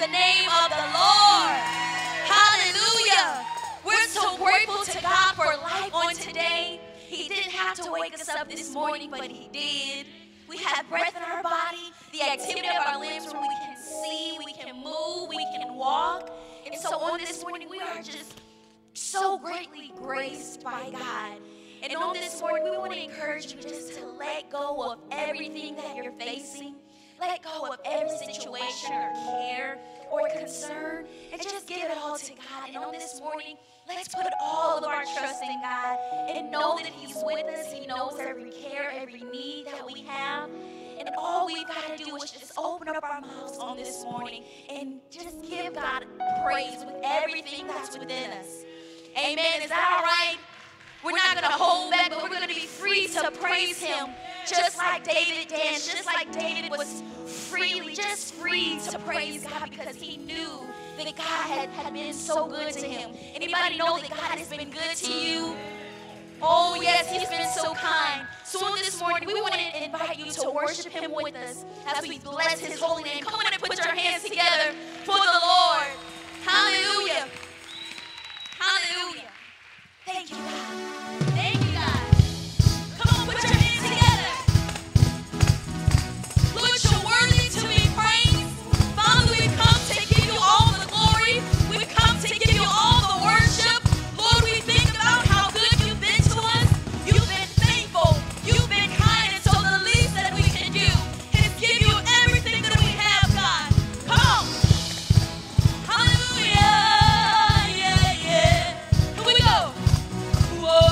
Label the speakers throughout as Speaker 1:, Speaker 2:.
Speaker 1: the name of the Lord. Hallelujah. We're so grateful to God for life on today. He didn't have to wake us up this morning, but he did. We have breath in our body, the activity of our limbs where we can see, we can move, we can walk. And so on this morning, we are just so greatly graced by God. And on this morning, we want to encourage you just to let go of everything that you're facing. Let go of every situation or care or concern and just give it all to God. And on this morning, let's put all of our trust in God and know that he's with us. He knows every care, every need that we have. And all we've got to do is just open up our mouths on this morning and just give God praise with everything that's within us. Amen. Is that all right? We're not going to hold back, but we're going to be free to praise him just like David danced, just like David was just free to praise God because he knew that God had been so good to him. Anybody know that God has been good to you? Oh, yes, he's been so kind. So on this morning, we want to invite you to worship him with us as we bless his holy name. Come on and put your hands together for the Lord. Hallelujah. Hallelujah. Thank you, God. Thank you, God. Come on, put your hands together. Lord, you're worthy to be praised. Father, we've come to give you all the glory. We've come to give you all the worship. Lord, we think about how good you've been to us. You've been faithful. You've been kind. And so the least that we can do is give you everything that we have, God. Come on. Hallelujah. Yeah, yeah. Here we go. Whoa.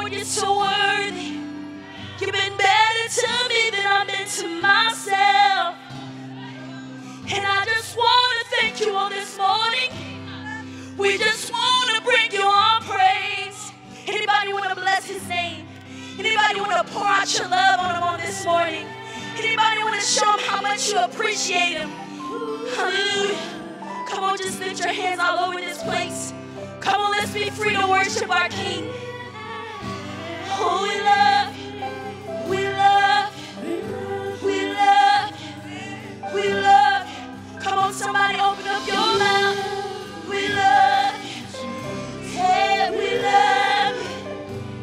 Speaker 1: Lord, you're so worthy. You've been better to me than I've been to myself. And I just want to thank you on this morning. We just want to bring you our praise. Anybody want to bless his name? Anybody want to pour out your love on him on this morning? Anybody want to show him how much you appreciate him? Hallelujah. Come on, just lift your hands all over this place. Come on, let's be free to worship our King. Oh, we love you. We love you. We love you. We love you. Come on, somebody open up your mouth. We love you. Hey, we love you.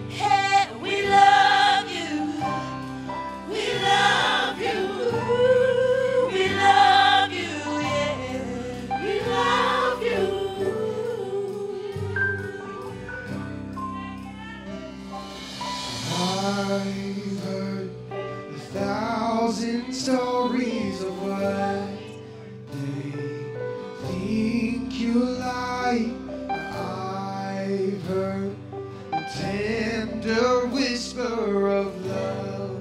Speaker 1: Hey, we love you. We love you. We love you. Yeah. We love you.
Speaker 2: I've heard 1,000 stories of what they think you like. I've heard the tender whisper of love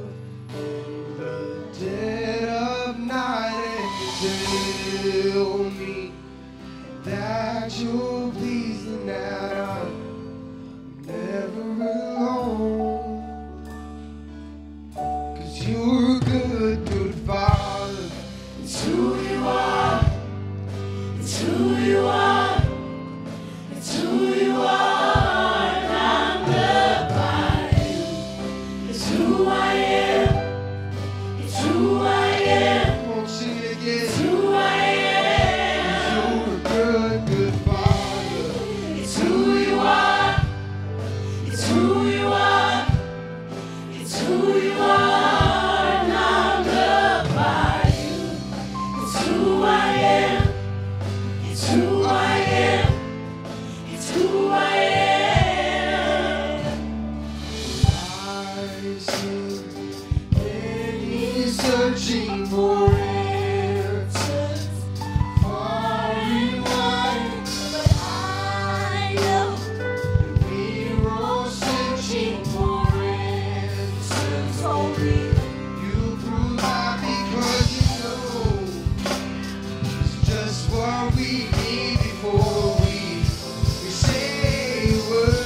Speaker 2: in the dead of night, and you tell me that you're pleased and that I'm never alone. You're a good, good father. It's who you are. It's who you are. It's who you are. And I'm loved by you. It's who I am. It's who I am. Won't sing it again. It's who I am. You're a good, good father. It's who you are. It's who you are. It's who you are. Searching for answers far and wide, but I know we're all searching for answers. Only you provide, because you know it's just what we need before we say a word.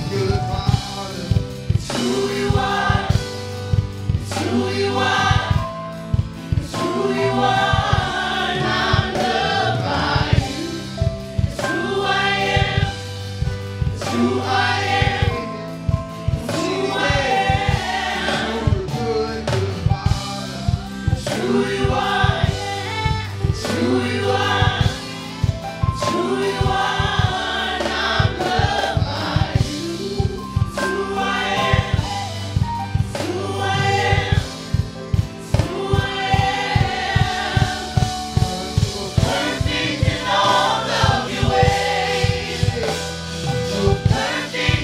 Speaker 2: Good Father. It's who you are. It's who you are. It's who you are. And I'm loved by you. It's who I am. It's who I am. It's who I am. You're a good, good Father. It's who you are. It's who you are. It's who you are. And I'm loved by you. It's who I am. It's who I am. It's who I am. You're perfect in all of your ways. You're perfect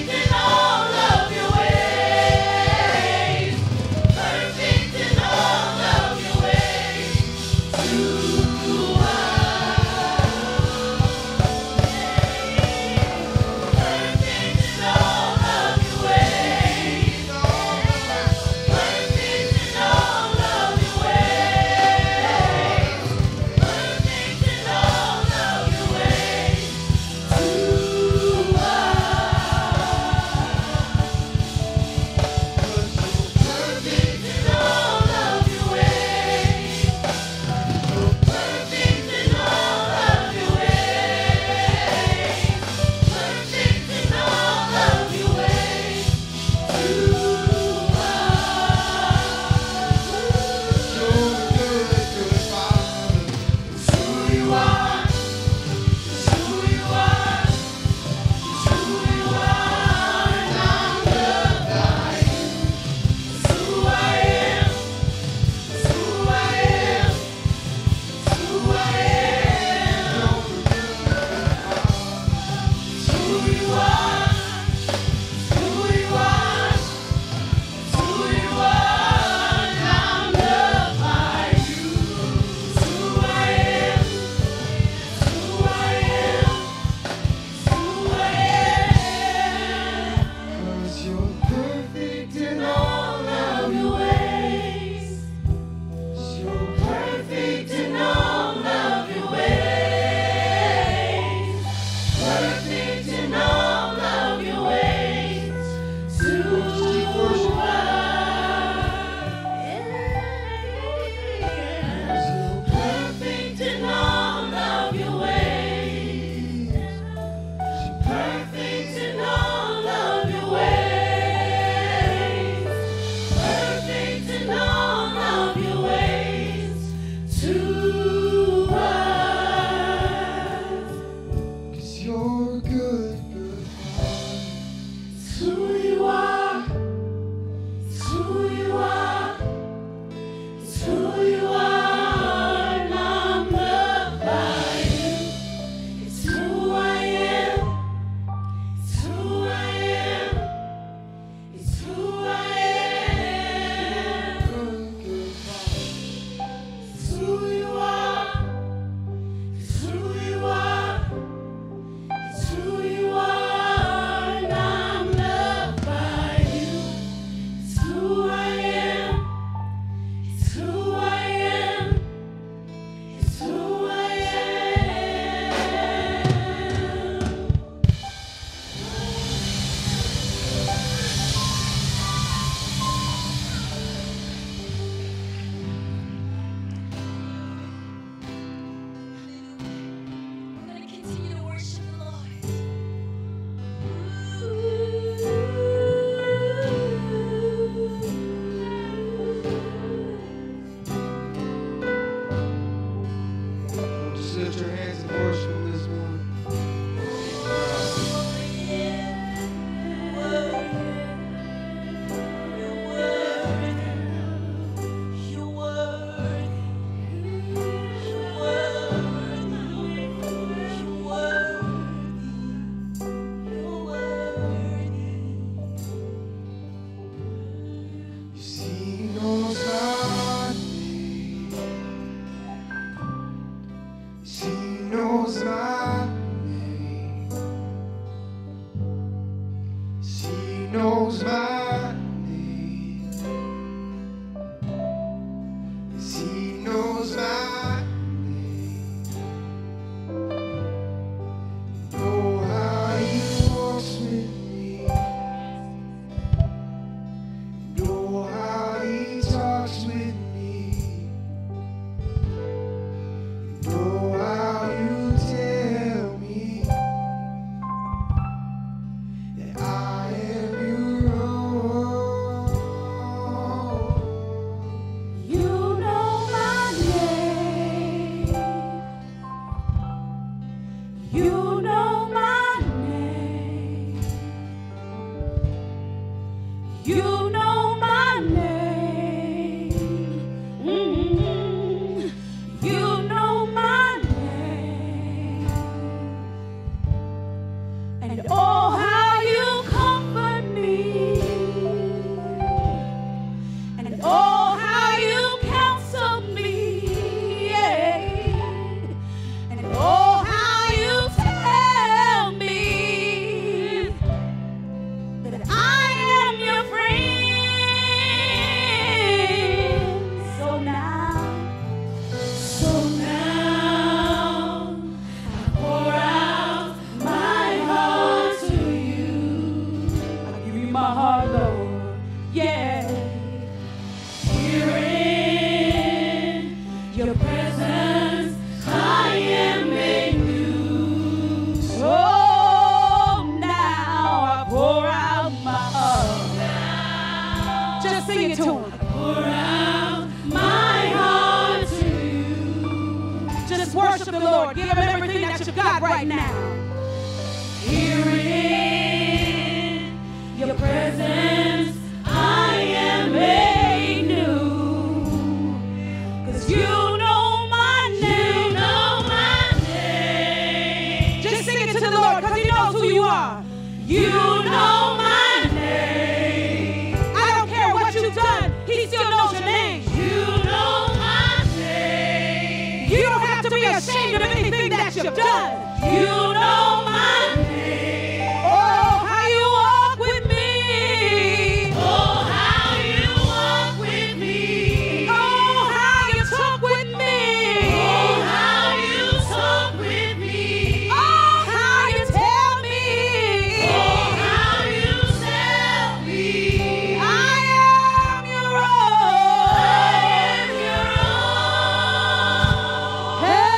Speaker 3: Hey!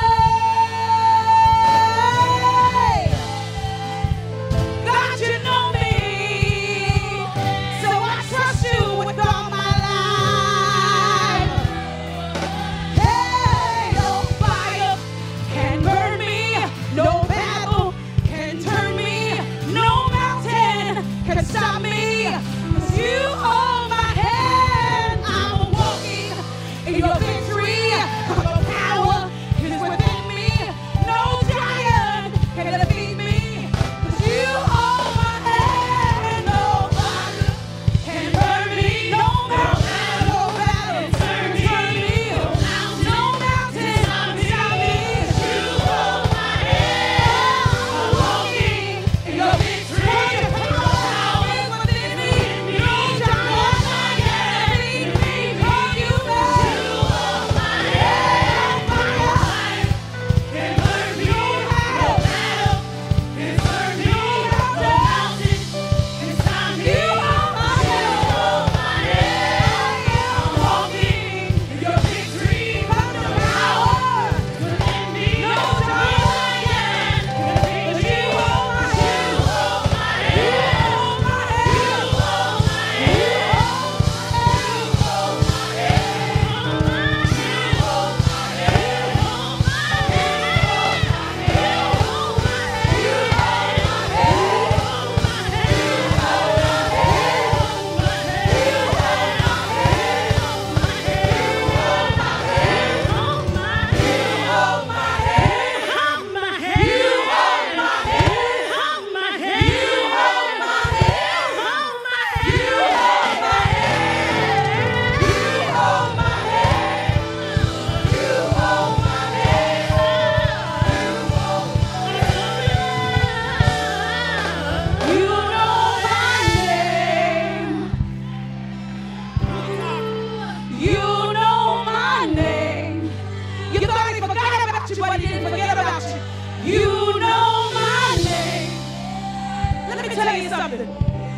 Speaker 3: tell you something.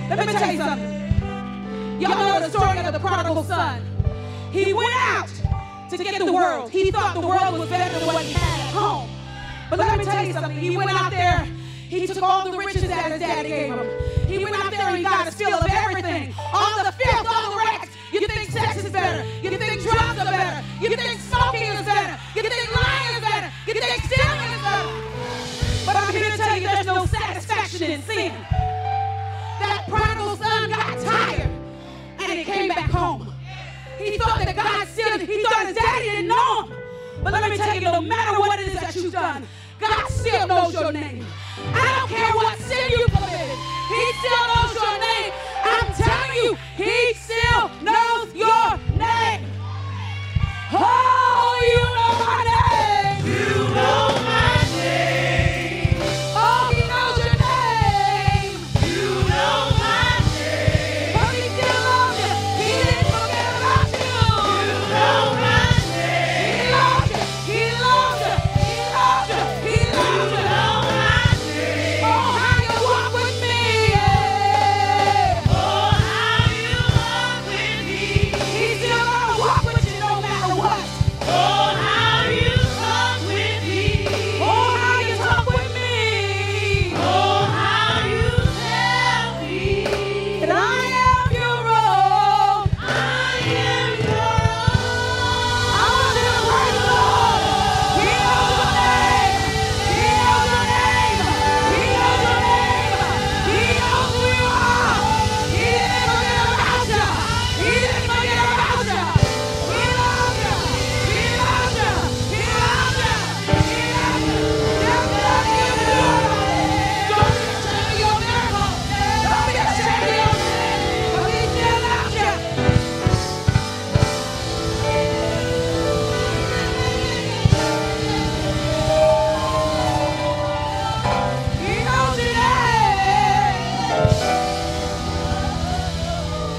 Speaker 3: Let me tell you something. Y'all know the story of the prodigal son. He went out to get the world. He thought the world was better than what he had at home. But let me tell you something. He went out there. He took all the riches that his daddy gave him. He went out there and he got his fill of everything. All the filth, all the rags. You think sex is better. You think drugs are better. You think smoking is better. You think lying is better. You think stealing is better. But I'm here to tell you there's no satisfaction in sin. That prodigal son got tired and he came back home. He thought that God still, he thought his daddy didn't know him. But let me tell you, no matter what it is that you've done, God still knows your name. I don't care what sin you committed. He still knows your name. I'm telling you, he still knows your name. Oh, you know my name.
Speaker 2: You know my name.
Speaker 3: Oh, he knows your name.
Speaker 2: You know my name.
Speaker 3: But he still loves you. He didn't forget about you.
Speaker 2: You know my name.
Speaker 3: He loves you. He loves you. He loves you. He loves you.
Speaker 2: You know my name.
Speaker 3: Oh, how you walk with me. Yeah.
Speaker 2: Oh, how you walk with me.
Speaker 3: He's still gonna walk with you no matter what.
Speaker 2: Oh, how you talk with me.
Speaker 3: Oh, how you talk with me.
Speaker 2: Oh, how you tell me
Speaker 3: And I am your own.
Speaker 2: I am your
Speaker 3: I want you to praise the Lord. He knows your name. He knows your name. He knows your name. He knows who you are. He didn't forget about you. He didn't forget about you. He loves you. He loves you. He loves you. He loves you. Just love you. Don't be ashamed of your miracle. Don't be ashamed of your sin. But he still loves you. He knows your name.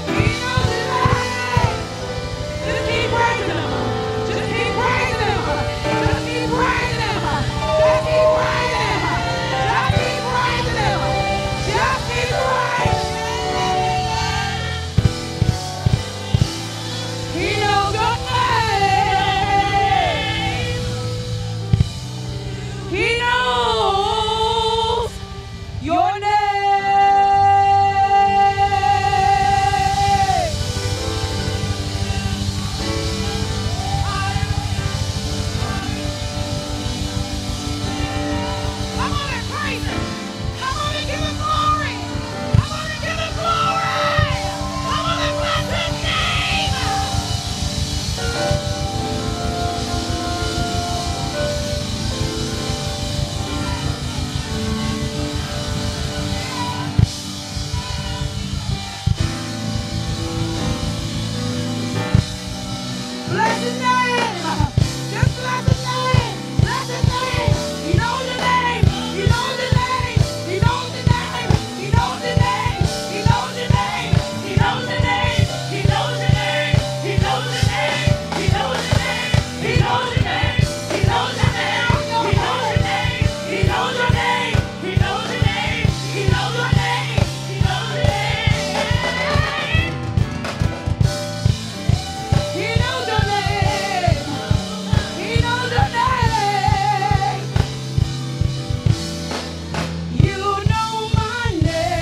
Speaker 3: He knows your name. Just keep praising him. Just keep praising him. Just keep praising him. Just keep praising him. Just keep praising him. Just keep praising him. He knows your name. He knows your name. Come on and praise him. Come on and give him glory. Come on and give him glory. Come on and bless his name. Bless his name. Just bless his name. Bless his name. He knows your name. He knows your name. He knows your name. He knows your name. He knows your name.
Speaker 2: He knows your name. He knows your name. He knows your name. He knows your name. He knows your name. He knows your name. He knows your name. He knows your name. He knows your name. He knows your name. He knows your name.
Speaker 3: He knows your name. He knows your name. You know my name.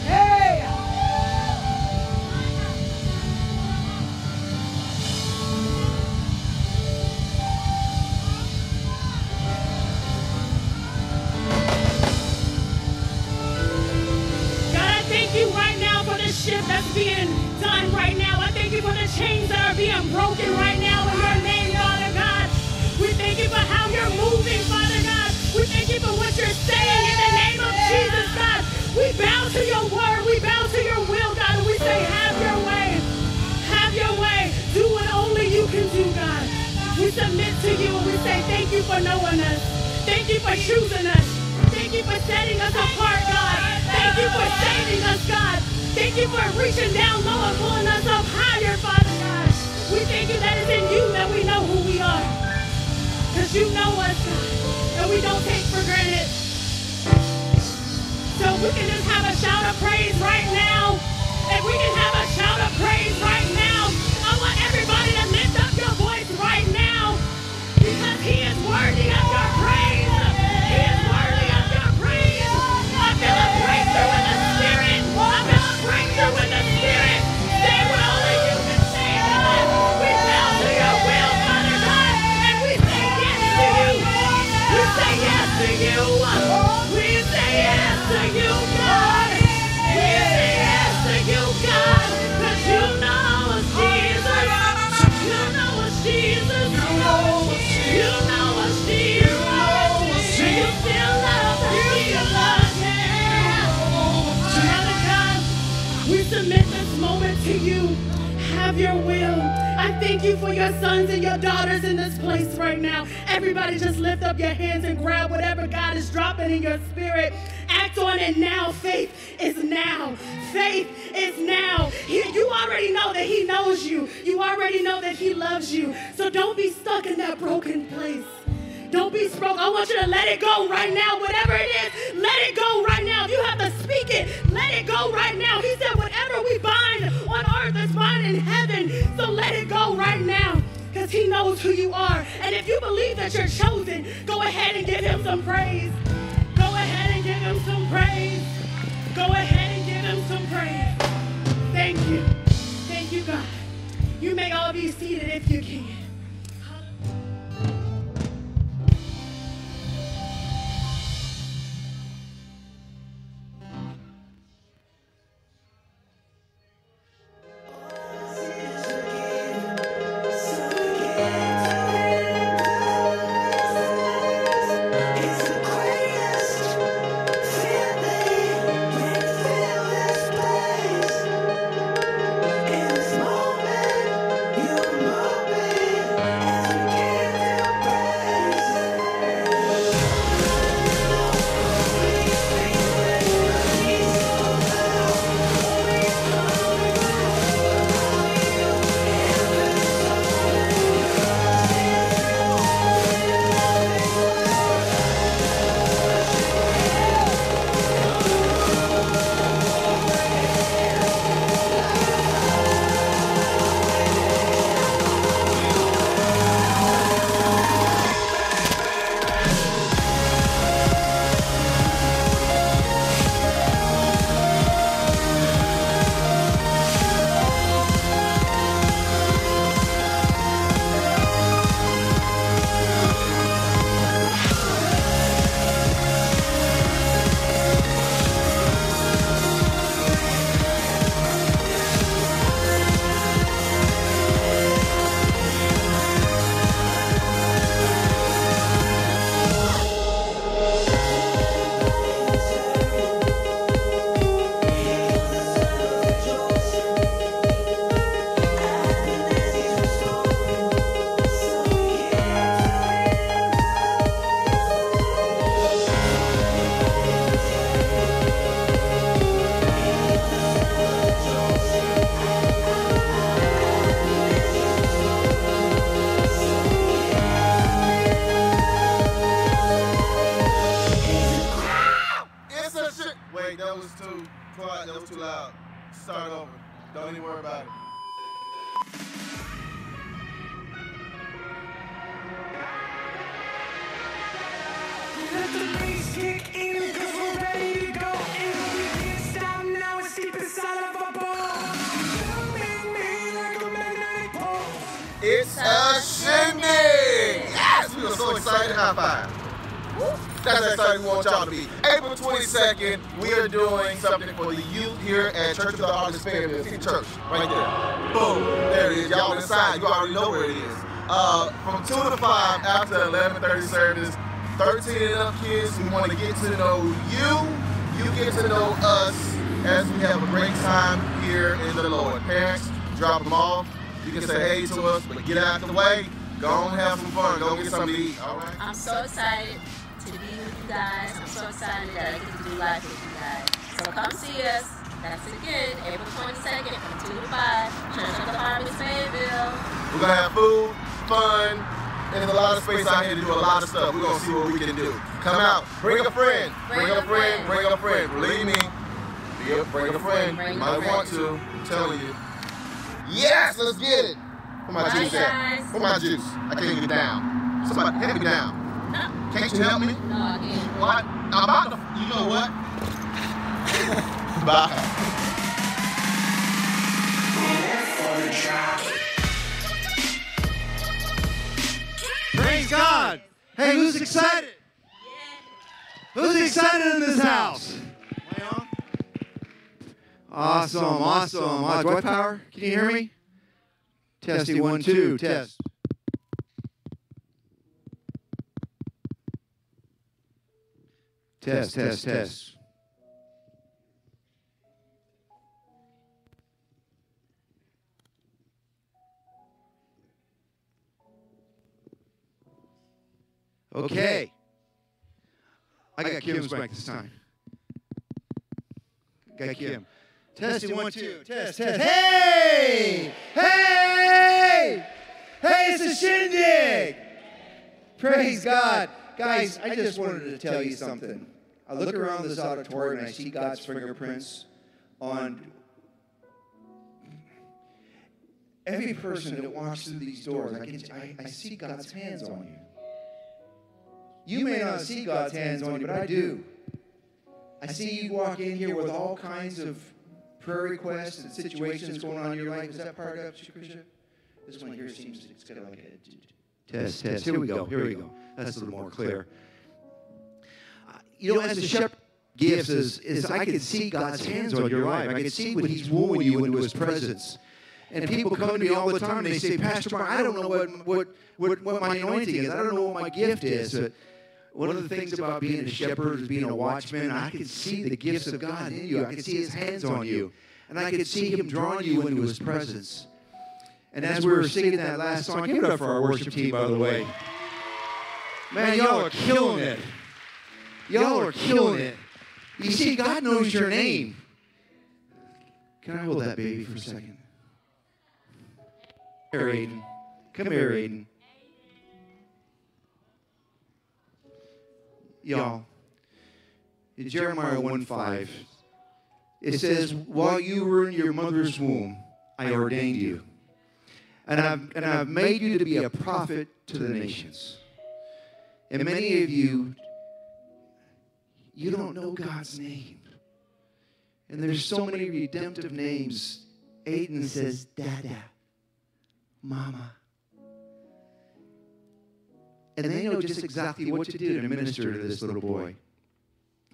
Speaker 3: Hey.
Speaker 4: God, I thank you right now for the shift that's being done right now. I thank you for the chains that are being broken right now in your name, Father God. We thank you for how you're moving, Father God. We thank you for what you're saying in the name of Jesus, God. We bow to your word. We bow to your will, God. And we say, have your way. Have your way. Do what only you can do, God. We submit to you and we say, thank you for knowing us. Thank you for choosing us. Thank you for setting us apart, God. Thank you for saving us, God. Thank you for reaching down low and pulling us up higher, Father God. We thank that we don't take for granted. So we can just have a shout of praise right now. If we can have a shout of praise right now, I want everybody to lift up your voice right now, because he is worthy of your praise. He is worthy of your praise. I feel a breakthrough in the spirit. I feel a breakthrough in the spirit. Say what only you can say, God. We bow to your will, Father God, and we say yes to you. We say yes to you. We say yes to you, God. We say yes to you, God, because you know us, Jesus. You know us, Jesus. You know us, Jesus. You know us, Jesus. Do you still love us? Father God, we submit this moment to you. Have your will. I thank you for your sons and your daughters in this place right now. Everybody just lift up your hands and grab whatever God is dropping in your spirit. Act on it now. Faith is now. Faith is now. You already know that he knows you. You already know that he loves you. So don't be stuck in that broken place. Don't be broke. I want you to let it go right now. Whatever it is, let it go right now. If you have to speak it, let it go right now. He said whatever we bind on earth is bound in heaven. So let it go right now, because he knows who you are. And if you believe that you're chosen, go ahead and give him some praise. Go ahead and give him some praise. Go ahead and give him some praise. Thank you. Thank you, God. You may all be seated if you can.
Speaker 2: That was too loud. Start over. Don't even worry about it.
Speaker 5: Let the bass kick in, 'cause we're ready to go. And we can't stop now, it's deep inside of our bones. You make me like a magnetic pole.
Speaker 2: It's a shindig! Yes! We are so excited. High five. That's how excited we want y'all to be. April 22nd, we are doing something for the youth here at Church of the Artist Family. See the church right there. Boom. There it is. Y'all inside. You already know where it is. From 2 to 5 after 11:30 service. 13 and up kids who want to get to know you. You get to know us as we have a great time here in the Lord. Parents, drop them off. You can say hey to us, but get out the way. Go on and have some fun. Go get something to eat, all right?
Speaker 6: I'm so excited to be with you guys. I'm so excited that I get to do life with you guys. So come see us. That's again, April 22nd from 2 to 5. Church of the Harvest Fayetteville.
Speaker 2: We're going to have food, fun,
Speaker 7: there's a lot of space out here to do a lot of stuff. We're going to see what we can do. Come out. Bring a friend. Bring a friend. Bring a friend. Believe me. Bring a friend. You might want to. I'm telling you. Yes, let's get it. Where my juice at? Where my juice? I can't get down. Somebody help me down.
Speaker 6: No.
Speaker 7: Can't you help me?
Speaker 6: No, I can't.
Speaker 7: What? I'm about to, you know what? Bye.
Speaker 8: Praise God. Hey, who's excited? Who's excited in this house? Am I on? Awesome, awesome. Do I power? Can you hear me? Testing 1, 2, test. Test, test, test. Okay. I got Kim's mic this time. Got Kim. Testing 1, 2. Test, test. Hey! Hey! Hey, it's a shindig! Praise God. Guys, I just wanted to tell you something. I look around this auditorium and I see God's fingerprints on every person that walks through these doors. I see God's hands on you. You may not see God's hands on you, but I do. I see you walk in here with all kinds of prayer requests and situations going on in your life. Is that part of it, Krisha? This one here seems it's got like a test, test. Here we go. Here we go. That's a little more clear. You know, as the shepherd gives, is I can see God's hands on your life. I can see when He's wooing you into His presence. And people come to me all the time and they say, Pastor Mark, I don't know what my anointing is. I don't know what my gift is. But one of the things about being a shepherd is being a watchman. I can see the gifts of God in you. I can see His hands on you. And I can see Him drawing you into His presence. And as we were singing that last song, give it up for our worship team, by the way. Man, y'all are killing it. Y'all are killing it. You see, God knows your name. Can I hold that baby for a second? Come here, Aiden. Come here, Aiden. Y'all, in Jeremiah 1:5, it says, while you were in your mother's womb, I ordained you. And I've made you to be a prophet to the nations. And many of you, you don't know God's name. And there's so many redemptive names. Aiden says, Dada, Mama. And they know just exactly what to do to minister to this little boy.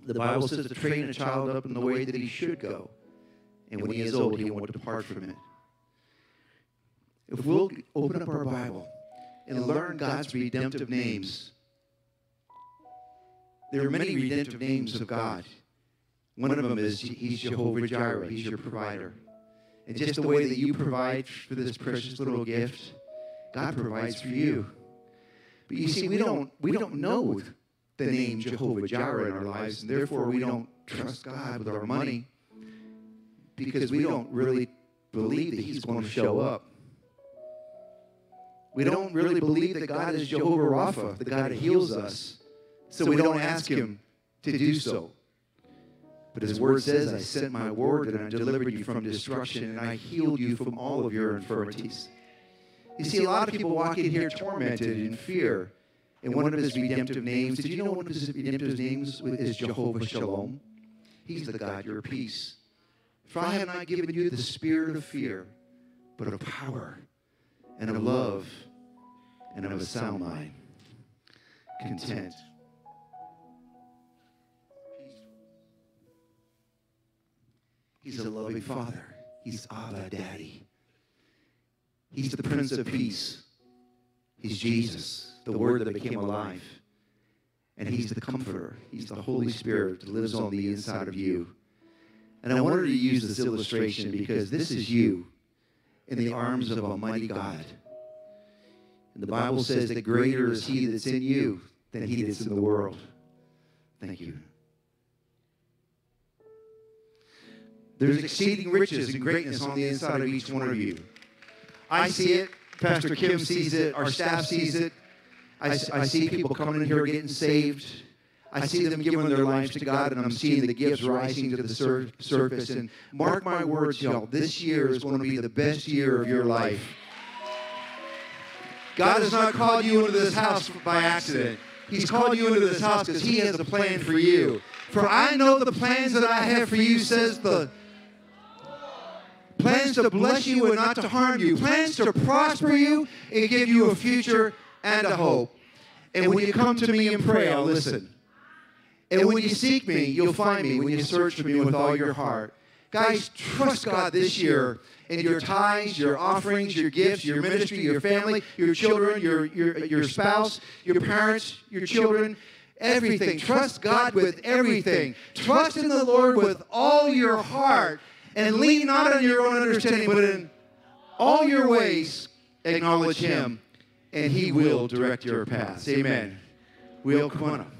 Speaker 8: The Bible says to train a child up in the way that he should go. And when he is old, he won't depart from it. If we'll open up our Bible and learn God's redemptive names, there are many redemptive names of God. One of them is He's Jehovah Jireh. He's your provider. And just the way that you provide for this precious little gift, God provides for you. But you see, we don't know the name Jehovah Jireh in our lives, and therefore we don't trust God with our money because we don't really believe that He's going to show up. We don't really believe that God is Jehovah Rapha, the God that heals us, so we don't ask Him to do so. But His Word says, I sent my word and I delivered you from destruction and I healed you from all of your infirmities. You see, a lot of people walk in here tormented in fear. And one of His redemptive names, did you know one of His redemptive names is Jehovah Shalom? He's the God, your peace. For I have not given you the spirit of fear, but of power and of love and of a sound mind. Content. He's a loving Father. He's Abba, Daddy. He's the Prince of Peace. He's Jesus, the Word that became alive. And He's the Comforter. He's the Holy Spirit that lives on the inside of you. And I wanted to use this illustration because this is you in the arms of Almighty God. And the Bible says that greater is He that's in you than he that's in the world. Thank you. There's exceeding riches and greatness on the inside of each one of you. I see it. Pastor Kim sees it. Our staff sees it. I see people coming in here getting saved. I see them giving their lives to God, and I'm seeing the gifts rising to the surface. And mark my words, y'all, this year is going to be the best year of your life. God has not called you into this house by accident. He's called you into this house because He has a plan for you. For I know the plans that I have for you, says the plans to bless you and not to harm you. Plans to prosper you and give you a future and a hope. And when you come to me and pray, I'll listen. And when you seek me, you'll find me when you search for me with all your heart. Guys, trust God this year in your tithes, your offerings, your gifts, your ministry, your family, your children, your spouse, your parents, your children, everything. Trust God with everything. Trust in the Lord with all your heart and lean not on your own understanding, but in all your ways acknowledge Him, and He will direct your paths. Amen. Will, come on up.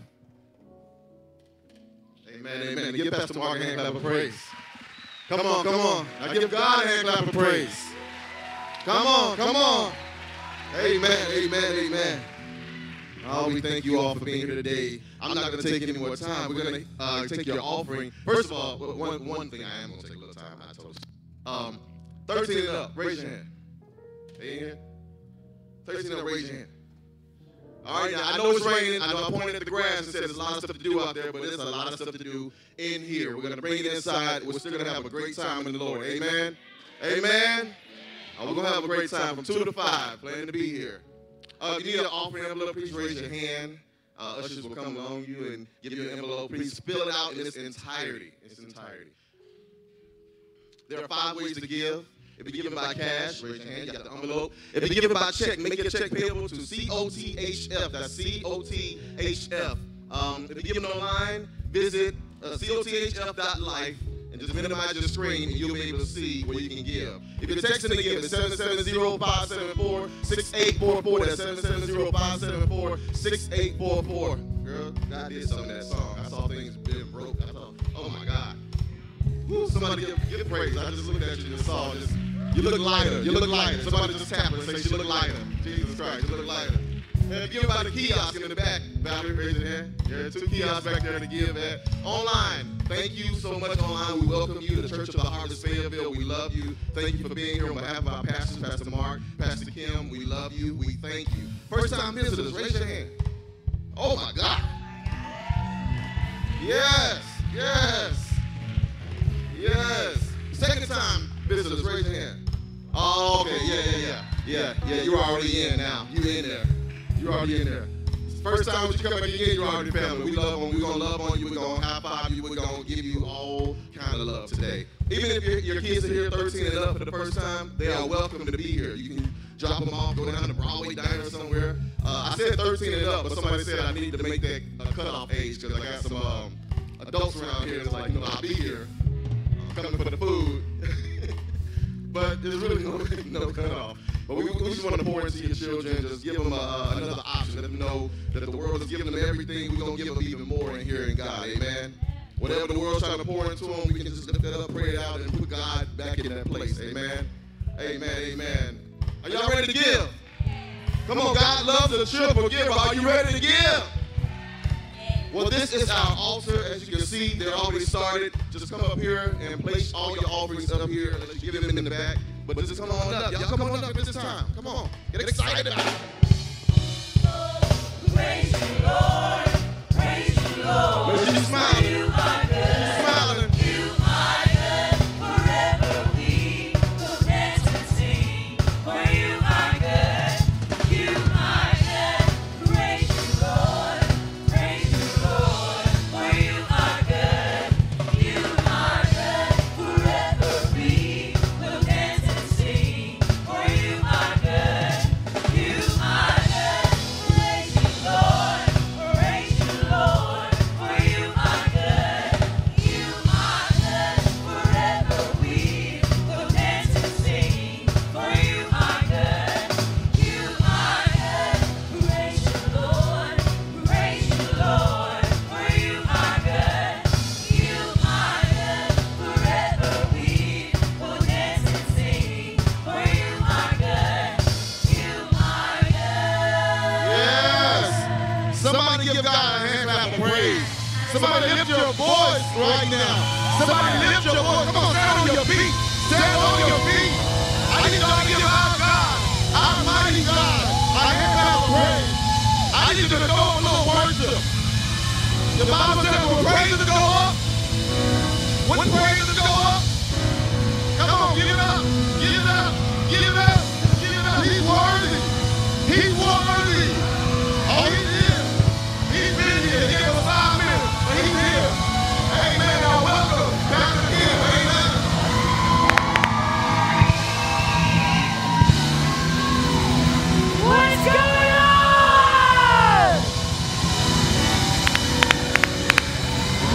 Speaker 7: Amen, amen. Give Pastor Mark a hand clap of praise. Come on, come on. Now give God a hand clap of praise. Come on, come on. Amen, amen, amen. Oh, we thank you all for being here today. I'm not going to take any more time. We're going to take your offering. First of all, one thing I am going to take a little time. I told you. 13 and up, raise your hand. Are you in here? 13 and up, raise your hand. All right, now, I know it's raining. I know I pointed at the grass and said there's a lot of stuff to do out there, but there's a lot of stuff to do in here. We're going to bring it inside. We're still going to have a great time in the Lord. Amen? Amen? We're going to have a great time from 2 to 5. Plan to be here. If you need an offering envelope, please raise your hand. Ushers will come along you and give you an envelope. Please fill it out in its entirety. There are 5 ways to give. If you give it by cash, raise your hand. You got the envelope. If you give it by check, make your check payable to COTHF. That's COTHF. If you give it online, visit cothf.life and just minimize your screen, and you'll be able to see where you can give. If you're texting to give, it's 770-574-6844. That's 770-574-6844. Girl, God did something in that song. I saw things being broke. I thought, oh my God. Woo, somebody give praise. I just looked at you and saw this. You look lighter. You look lighter. Somebody just tap her and say, you look lighter. Jesus Christ, you look lighter. And give about the kiosk in the back. Valerie, raise your hand. There are 2 kiosks back there to give at. Online, thank you so much online. We welcome you to the Church of the Harvest Fayetteville. We love you. Thank you for being here on behalf of our pastors, Pastor Mark, Pastor Kim. We love you. We thank you. First-time visitors, raise your hand. Oh, my God. Yes, yes, yes. Second-time visitors, raise your hand. Oh, okay, yeah. You're already in now. You in there. You're already in there. First time you come back again, you're already family. We love on. We're gonna love on you. We're gonna high five you. We're gonna give you all kind of love today. Even if your kids are here 13 and up for the first time, they are welcome to be here. You can drop them off, go down to Broadway Diner somewhere. I said 13 and up, but somebody said I need to make that cutoff age because I got some adults around here that's like, I'll be here. I'm coming for the food. But there's really no cutoff. But we just want to pour into your children, just give them another option, let them know that the world is giving them everything. We're going to give them even more in here in God, amen? Whatever the world's trying to pour into them, we can just lift that up, pray it out, and put God back in that place, amen? Amen, amen. Are y'all ready to give? Come on, God loves a cheerful giver. Are you ready to give? Well, this is our altar. As you can see, they're already started. Just come up here and place all your offerings up here and let you give them in the back. But just come on up. Y'all come on up at this time. Come on. Get excited about it.
Speaker 2: Praise the Lord. Praise the Lord.
Speaker 7: Let's just smile.
Speaker 2: You are good.
Speaker 7: Smiling.
Speaker 2: You are good. Forever we will dance and sing. For you are good. You are good. Praise the Lord. Praise the Lord. For you are good. You are good. Forever we will dance and sing. For you are good. You are
Speaker 7: give God a hand clap of praise. Somebody lift your voice right now. Somebody lift your voice. Come on, stand on your feet. Stand on your feet. I need y'all to give our God, our mighty God, a hand clap of praise. I need you to go a little worship. The Bible says when praises go up, when praises go up, come on, give it up, give it up, give it up, give it up. He's worthy. He's worthy. Oh, he's here. He's been here. He gave us 5 minutes, but he's here. Amen. Now welcome back again. Amen.
Speaker 4: What's going on?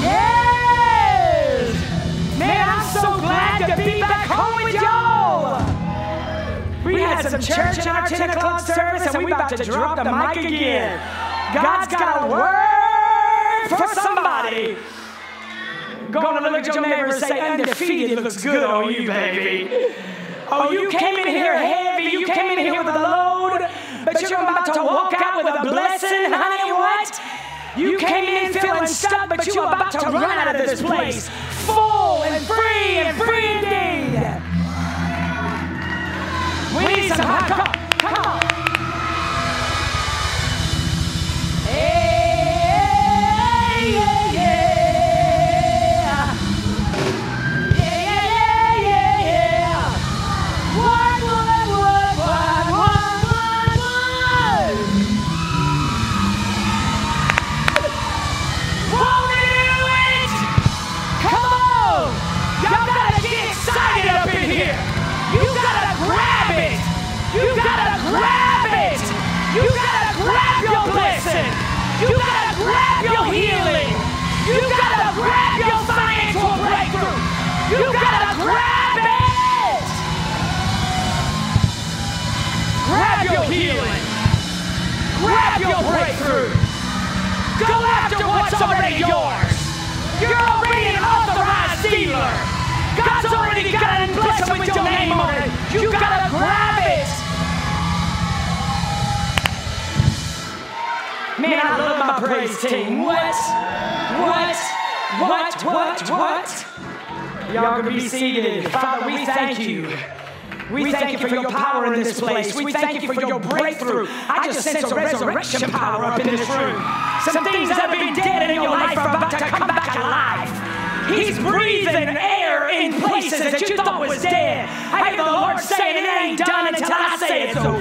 Speaker 4: Yes! Man, I'm so glad to be back home with y'all. We had some church in our 10 o'clock service, and we about to drop the mic again. God's got a word for somebody. Go on and look at your neighbor and say, Undefeated looks good on you, baby. Oh, you came in here heavy, you came in here with a load, but you're about to walk out with a blessing, honey, what? You came in feeling stuck, but you're about to run out of this place, full and free indeed. We need some hot coffee. Come on. Hey, yeah, yeah. Yeah, yeah. What? Won't do it? Come on. Y'all gotta get excited up in here. You gotta grab it. You gotta grab it. You gotta grab your blessing. You gotta grab your healing. You gotta grab your financial breakthrough. You gotta grab it. Grab your healing. Grab your breakthrough. Go after what's already yours. You're already an authorized dealer. God's already got a blessing with your name on it. You gotta grab it. Man, I love my praise team. What? Y'all can be seated. Father, we thank you. We thank you for your power in this place. We thank you for your breakthrough. I just sense a resurrection power up in this room. Some things that have been dead in your life are about to come back alive. He's breathing air in places that you thought was dead. I hear the Lord saying it ain't done until I say it's over.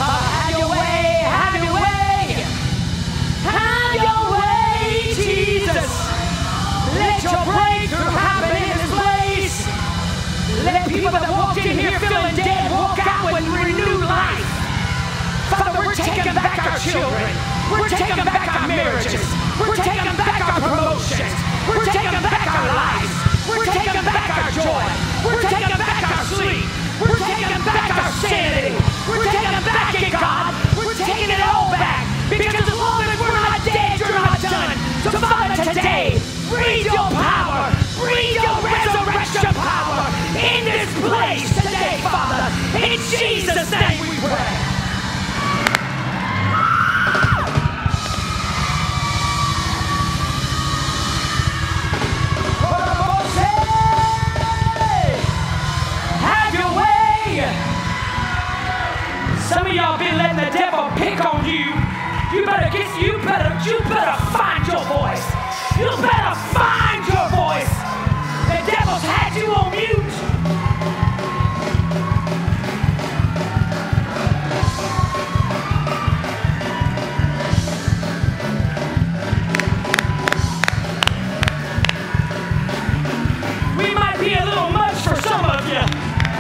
Speaker 4: Have your way, have your way. Have your way, Jesus. Let your breakthrough happen in this place. Let people that walked in here feeling dead walk out with renewed life. Father, we're taking back our children. We're taking back our marriages. We're taking back our promotions. We're taking back our lives. We're taking back our joy. We're taking back our sleep. We're taking back our sanity. We're taking back it, God. We're taking it all back. Because as long as we're not dead, you're not done. So Father, today, breathe your power. Breathe your resurrection power in this place today, Father. In Jesus' name we pray. Some of y'all been letting the devil pick on you. You better find your voice. You better find your voice. The devil's had you on mute. We might be a little much for some of you.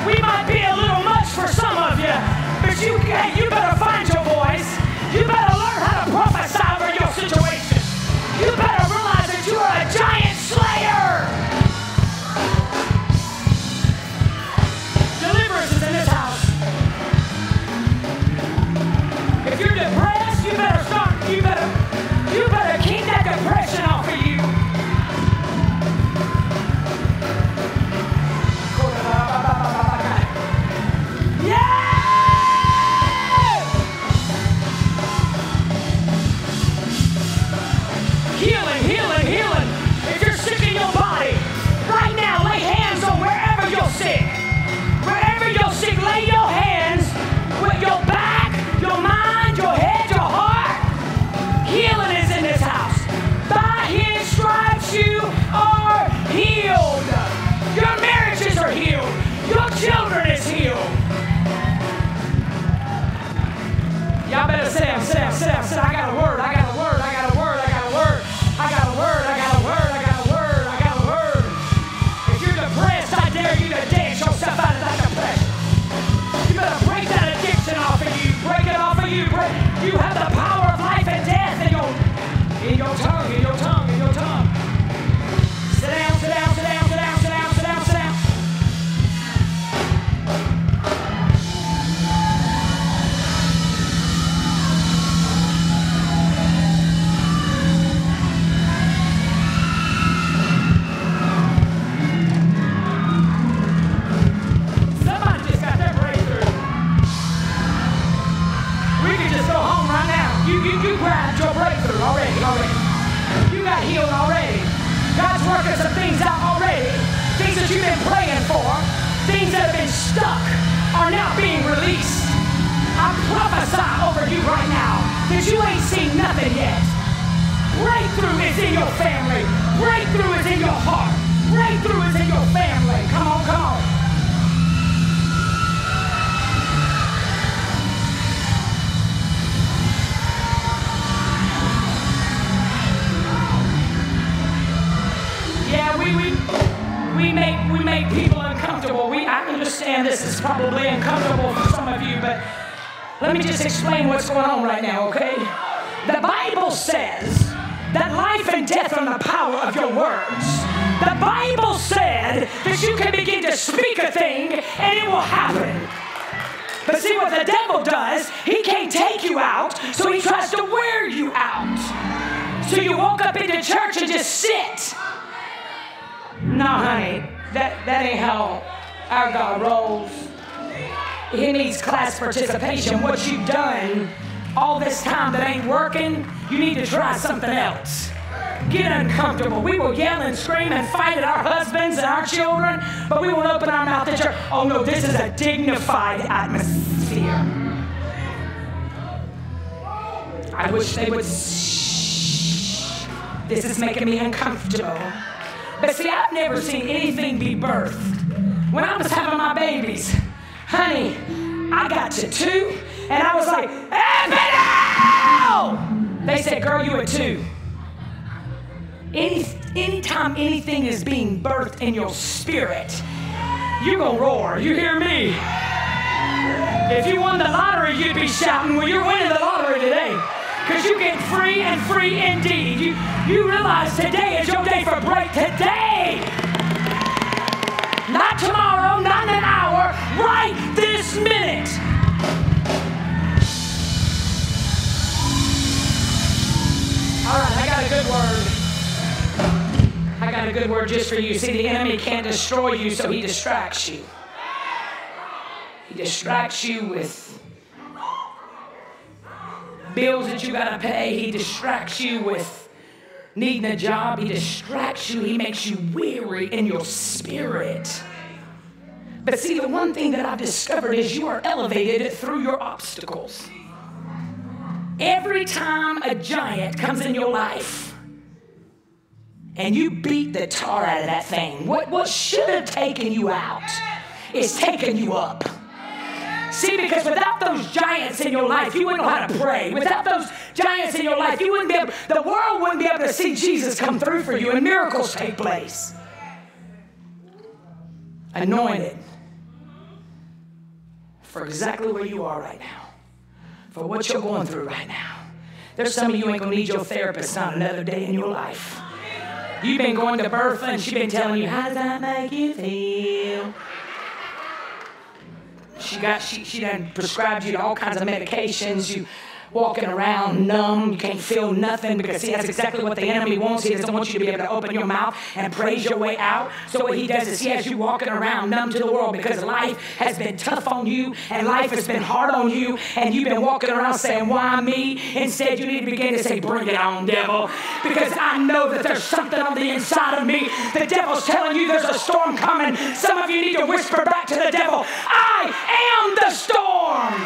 Speaker 4: We might be a little much for some of you. But you better find your voice. You better learn how to prophesy over your situation. You better realize that you are a giant slayer. stuck are now being released. I prophesy over you right now that you ain't seen nothing yet. Breakthrough is in your family. Breakthrough is in your heart. Breakthrough is in your family. Come on, come on. Yeah, we make people uncomfortable. I understand this is probably uncomfortable for some of you, but let me just explain what's going on right now, okay? The Bible says that life and death are in the power of your words. The Bible said that you can begin to speak a thing and it will happen. But see what the devil does, he can't take you out, so he tries to wear you out. So you walk up into church and just sit. No, honey, that ain't how our God rolls. He needs class participation. What you've done all this time that ain't working, you need to try something else. Get uncomfortable. We will yell and scream and fight at our husbands and our children, but we won't open our mouth at church. Oh no, this is a dignified atmosphere. I wish they would shh. This is making me uncomfortable. But see, I've never seen anything be birthed. When I was having my babies, honey, I got to 2, and I was like, "Epidow!" They said, "Girl, you at 2." Anytime anything is being birthed in your spirit, you're going to roar. You hear me? If you won the lottery, you'd be shouting, well, you're winning the lottery today. Because you get free and free indeed. You realize today is your day for break. Today! Not tomorrow, not in an hour, right this minute. All right, I got a good word. I got a good word just for you. See, the enemy can't destroy you, so he distracts you. He distracts you with bills that you gotta pay. He distracts you with needing a job. He distracts you. He makes you weary in your spirit. But see, the one thing that I've discovered is you are elevated through your obstacles. Every time a giant comes in your life and you beat the tar out of that thing, what should have taken you out is taking you up. See, because without those giants in your life, you wouldn't know how to pray. Without those giants in your life, you wouldn't be able, the world wouldn't be able to see Jesus come through for you and miracles take place. Anointed for exactly where you are right now, for what you're going through right now. There's some of you ain't gonna need your therapist on another day in your life. You've been going to Bertha and she's been telling you, how does that make you feel? She done prescribed you all kinds of medications. You walking around numb. You can't feel nothing because, see, that's exactly what the enemy wants. He doesn't want you to be able to open your mouth and praise your way out. So what he does is he has you walking around numb to the world because life has been tough on you and life has been hard on you and you've been walking around saying, why me? Instead, you need to begin to say, bring it on, devil. Because I know that there's something on the inside of me. The devil's telling you there's a storm coming. Some of you need to whisper back to the devil, I am the storm.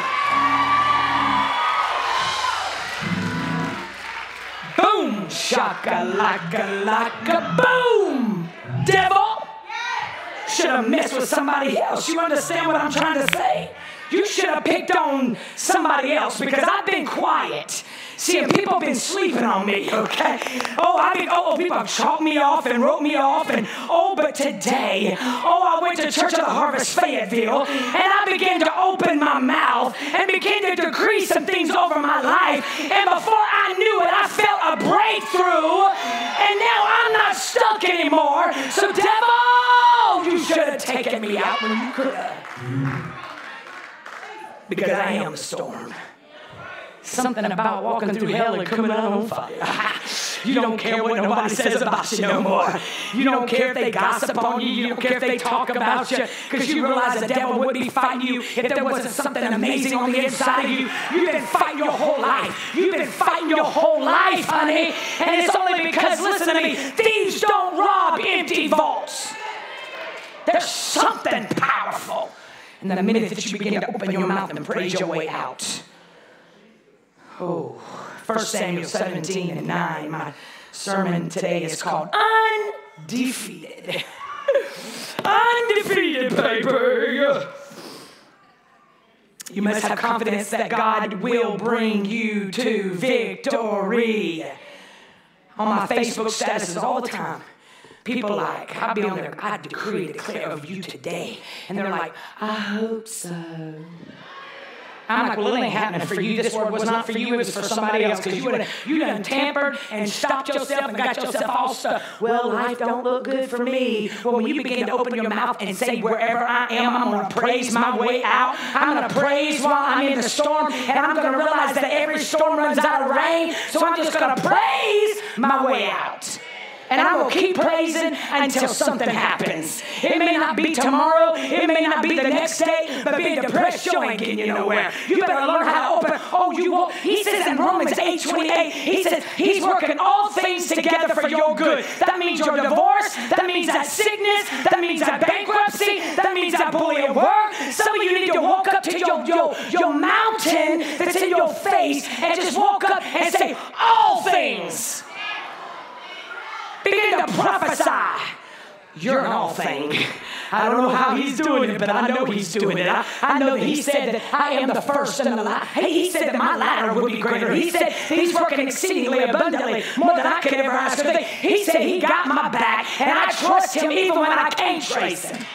Speaker 4: Boom, shaka-laka-laka, boom, devil. Should have messed with somebody else. You understand what I'm trying to say? You should have picked on somebody else because I've been quiet. See, and people have been sleeping on me, okay? People have chalked me off and wrote me off, but today, I went to Church of the Harvest Fayetteville, and I began to open my mouth and begin to decree some things over my life, and before I knew it, I felt a breakthrough, and now I'm not stuck anymore. So, devil, you should have taken me out when you could have. Because I am the storm. Something about walking through hell and coming out on fire. You don't care what nobody says about you no more. You don't care if they gossip on you. You don't care if they talk about you. Because you realize the devil wouldn't be fighting you if there wasn't something amazing on the inside of you. You've been fighting your whole life. You've been fighting your whole life, honey. And it's only because, listen to me, thieves don't rob empty vaults. There's something powerful
Speaker 9: And the minute that you begin to open your mouth and praise your way out. Oh, 1 Samuel 17:9. My sermon today is called Undefeated. Undefeated, baby. You must have confidence that God will bring you to victory. On my Facebook statuses all the time, people like, I'll be on there, I decree and declare of you today. And they're like, I hope so. I'm like, well, it ain't happening for you. This word was not for you. It was for somebody else because you done tampered and stopped yourself and got yourself all stuck. Well, life don't look good for me. Well, when you begin to open your mouth and say, wherever I am, I'm going to praise my way out. I'm going to praise while I'm in the storm. And I'm going to realize that every storm runs out of rain. So I'm just going to praise my way out. And I will keep praising until something happens. It may not be tomorrow. It may not be the next day. But being depressed, you ain't getting you nowhere. You better learn how to open. Oh, you won't. He says in Romans 8:28, he says he's working all things together for your good. That means your divorce. That means that sickness. That means that bankruptcy. That means that bully at work. Some of you need to walk up to your mountain that's in your face and just walk up and say, all things. Begin to prophesy. You're an all thing. I don't know how he's doing it, but I know he's doing it. I know that he said that I am the first and the last. He said that my latter will be greater. He said he's working exceedingly abundantly, more than I could ever ask or think. He said he got my back, and I trust him even when I can't trace him.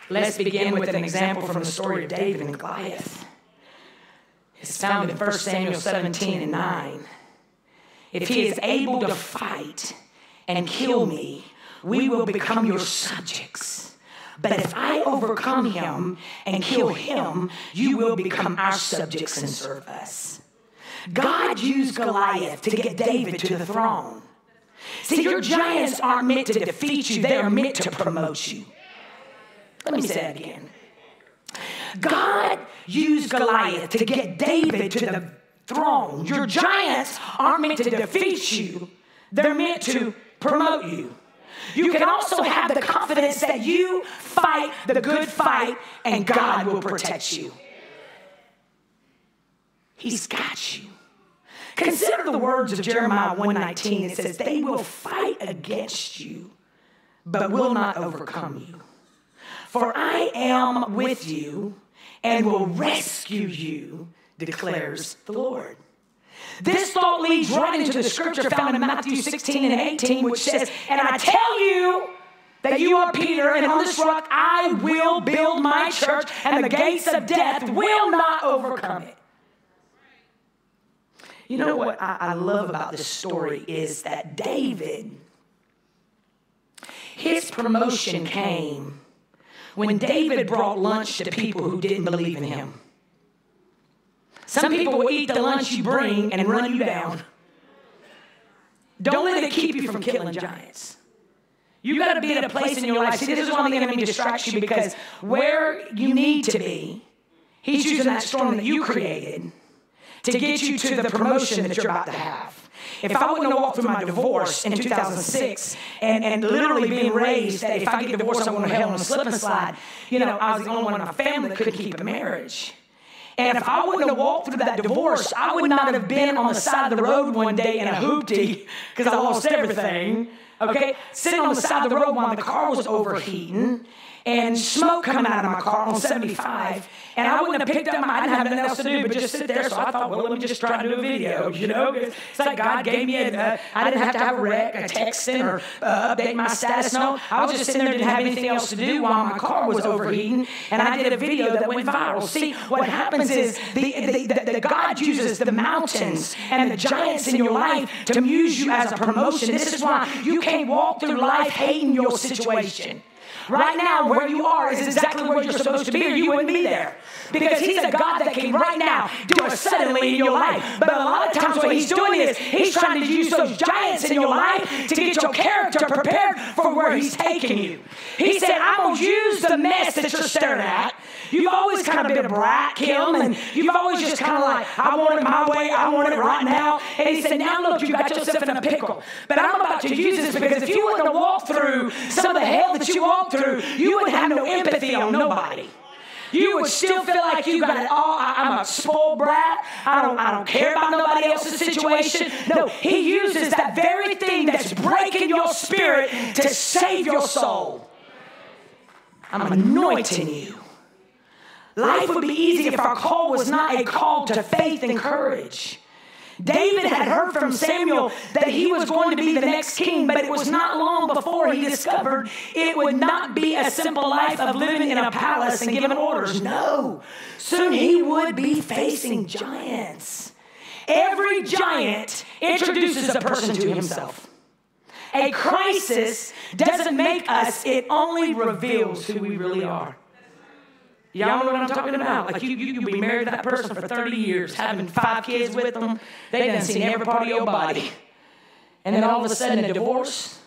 Speaker 9: Let's begin with an example from the story of David and Goliath. It's found in 1 Samuel 17:9. If he is able to fight and kill me, we will become your subjects. But if I overcome him and kill him, you will become our subjects and serve us. God used Goliath to get David to the throne. See, your giants aren't meant to defeat you. They are meant to promote you. Let me say that again. God used Goliath to get David to the throne. Your giants aren't meant to defeat you. They're meant to promote you. You can also have the confidence that you fight the good fight and God will protect you. He's got you. Consider the words of Jeremiah 1:19. It says, they will fight against you, but will not overcome you. For I am with you and will rescue you, declares the Lord. This thought leads right into the scripture found in Matthew 16:18, which says, and I tell you that you are Peter, and on this rock I will build my church, and the gates of death will not overcome it. You know what I love about this story is that David, his promotion came when David brought lunch to people who didn't believe in him. Some people will eat the lunch you bring and run you down. Don't let it keep you from killing giants. You got to be in a place in your life. See, this is why the enemy distracts you, because where you need to be, he's using that storm that you created to get you to the promotion that you're about to have. If I wouldn't have walked through my divorce in 2006 and literally being raised that if I get divorced, I'm going to hell on a slip and slide, you know, I was the only one in my family that couldn't keep a marriage. And if I wouldn't have walked through that divorce, I would not have been on the side of the road one day in a hoopty because I lost everything, okay? Sitting on the side of the road while the car was overheating and smoke coming out of my car on 75. And I wouldn't have picked up I didn't have nothing else to do but just sit there. So I thought, well, let me just try to do a video, you know? It's like God gave me I didn't have to have a wreck, a texting, or update my status. No, I was just sitting there, didn't have anything else to do while my car was overheating. And I did a video that went viral. See, what happens is the God uses the mountains and the giants in your life to use you as a promotion. This is why you can't walk through life hating your situation. Right now, where you are is exactly where you're supposed to be, or you wouldn't be there. Because he's a God that can right now do it suddenly in your life. But a lot of times what he's doing is he's trying to use those giants in your life to get your character prepared for where he's taking you. He said, I'm going to use the mess that you're staring at. You've always kind of been a brat, Kim, and you've always just kind of like, I want it my way, I want it right now. And he said, now look, you got yourself in a pickle. But I'm about to use this because if you wouldn't have walked through some of the hell that you walked through, you wouldn't have no empathy on nobody. You would still feel like you got it all. I'm a spoiled brat. I don't care about nobody else's situation. No, he uses that very thing that's breaking your spirit to save your soul. I'm anointing you. Life would be easy if our call was not a call to faith and courage. David had heard from Samuel that he was going to be the next king, but it was not long before he discovered it would not be a simple life of living in a palace and giving orders. No, soon he would be facing giants. Every giant introduces a person to himself. A crisis doesn't make us, it only reveals who we really are. Y'all know what I'm talking about? Like you be married to that person for 30 years, having 5 kids with them. They done seen every part of your body. And then all of a sudden a divorce.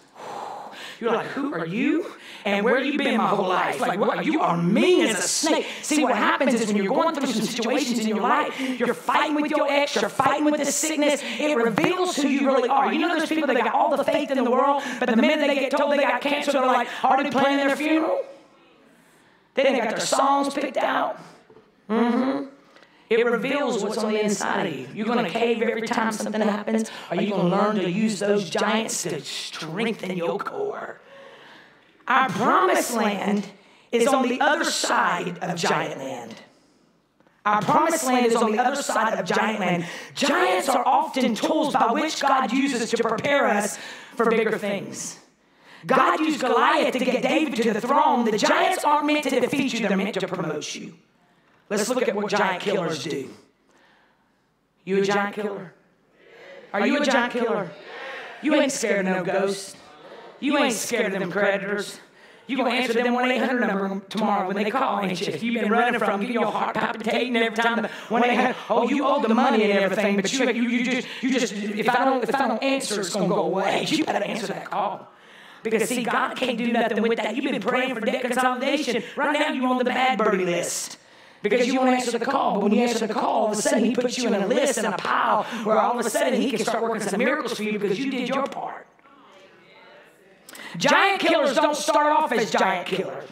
Speaker 9: You're like, who are you? And where have you been my whole life? Like, what? You are mean as a snake. See, what happens is when you're going through some situations in your life, you're fighting with your ex, you're fighting with this sickness, it reveals who you really are. You know those people that got all the faith in the world, but the minute they get told they got cancer, they're like already planning their funeral? They didn't got their songs picked out. It reveals what's on the inside of you. You're going to cave every time something happens, or you're going to learn to use those giants to strengthen your core. Our promised land is on the other side of giant land. Our promised land is on the other side of giant land. Giants are often tools by which God uses to prepare us for bigger things. God used Goliath to get David to the throne. The giants aren't meant to defeat you, they're meant to promote you. Let's look at what giant killers do. You a giant killer? Are you a giant killer? You ain't scared of no ghosts. You ain't scared of them predators. You're going to answer them 1-800 number tomorrow when they call, ain't you? You've been running from, getting your heart palpitating every time the 1-800, oh, you owe the money and everything, but you just, if I don't answer, it's going to go away. You better answer that call. Because, see, God can't do nothing with that. You've been praying for debt consolidation. Right now, you're on the bad birdie list. Because you won't answer the call. But when you answer the call, all of a sudden, he puts you in a list, in a pile, where all of a sudden, he can start working some miracles for you because you did your part. Giant killers don't start off as giant killers.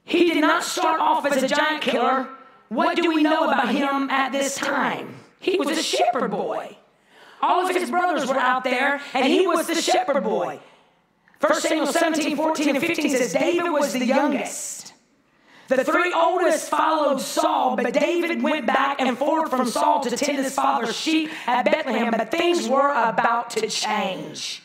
Speaker 9: He did not start off as a giant killer. What do we know about him at this time? He was a shepherd boy. All of his brothers were out there, and he was the shepherd boy. 1 Samuel 17, 14, and 15 says David was the youngest. The 3 oldest followed Saul, but David went back and forth from Saul to tend his father's sheep at Bethlehem, but things were about to change.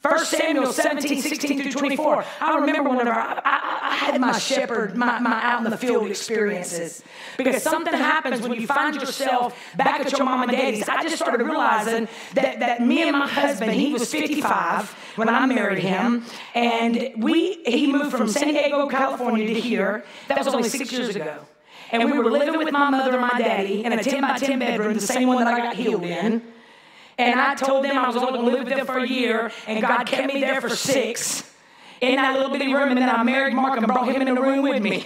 Speaker 9: 1 Samuel 17, 16 through 24. I remember whenever I had my shepherd, my out in the field experiences. Because something happens when you find yourself back at your mom and daddy's. I just started realizing that me and my husband, he was 55 when I married him. And he moved from San Diego, California to here. That was only 6 years ago. And we were living with my mother and my daddy in a 10-by-10 bedroom, the same one that I got healed in. And I told them I was only going to live with them for a year, and God kept me there for 6 in that little bitty room, and then I married Mark and brought him in the room with me.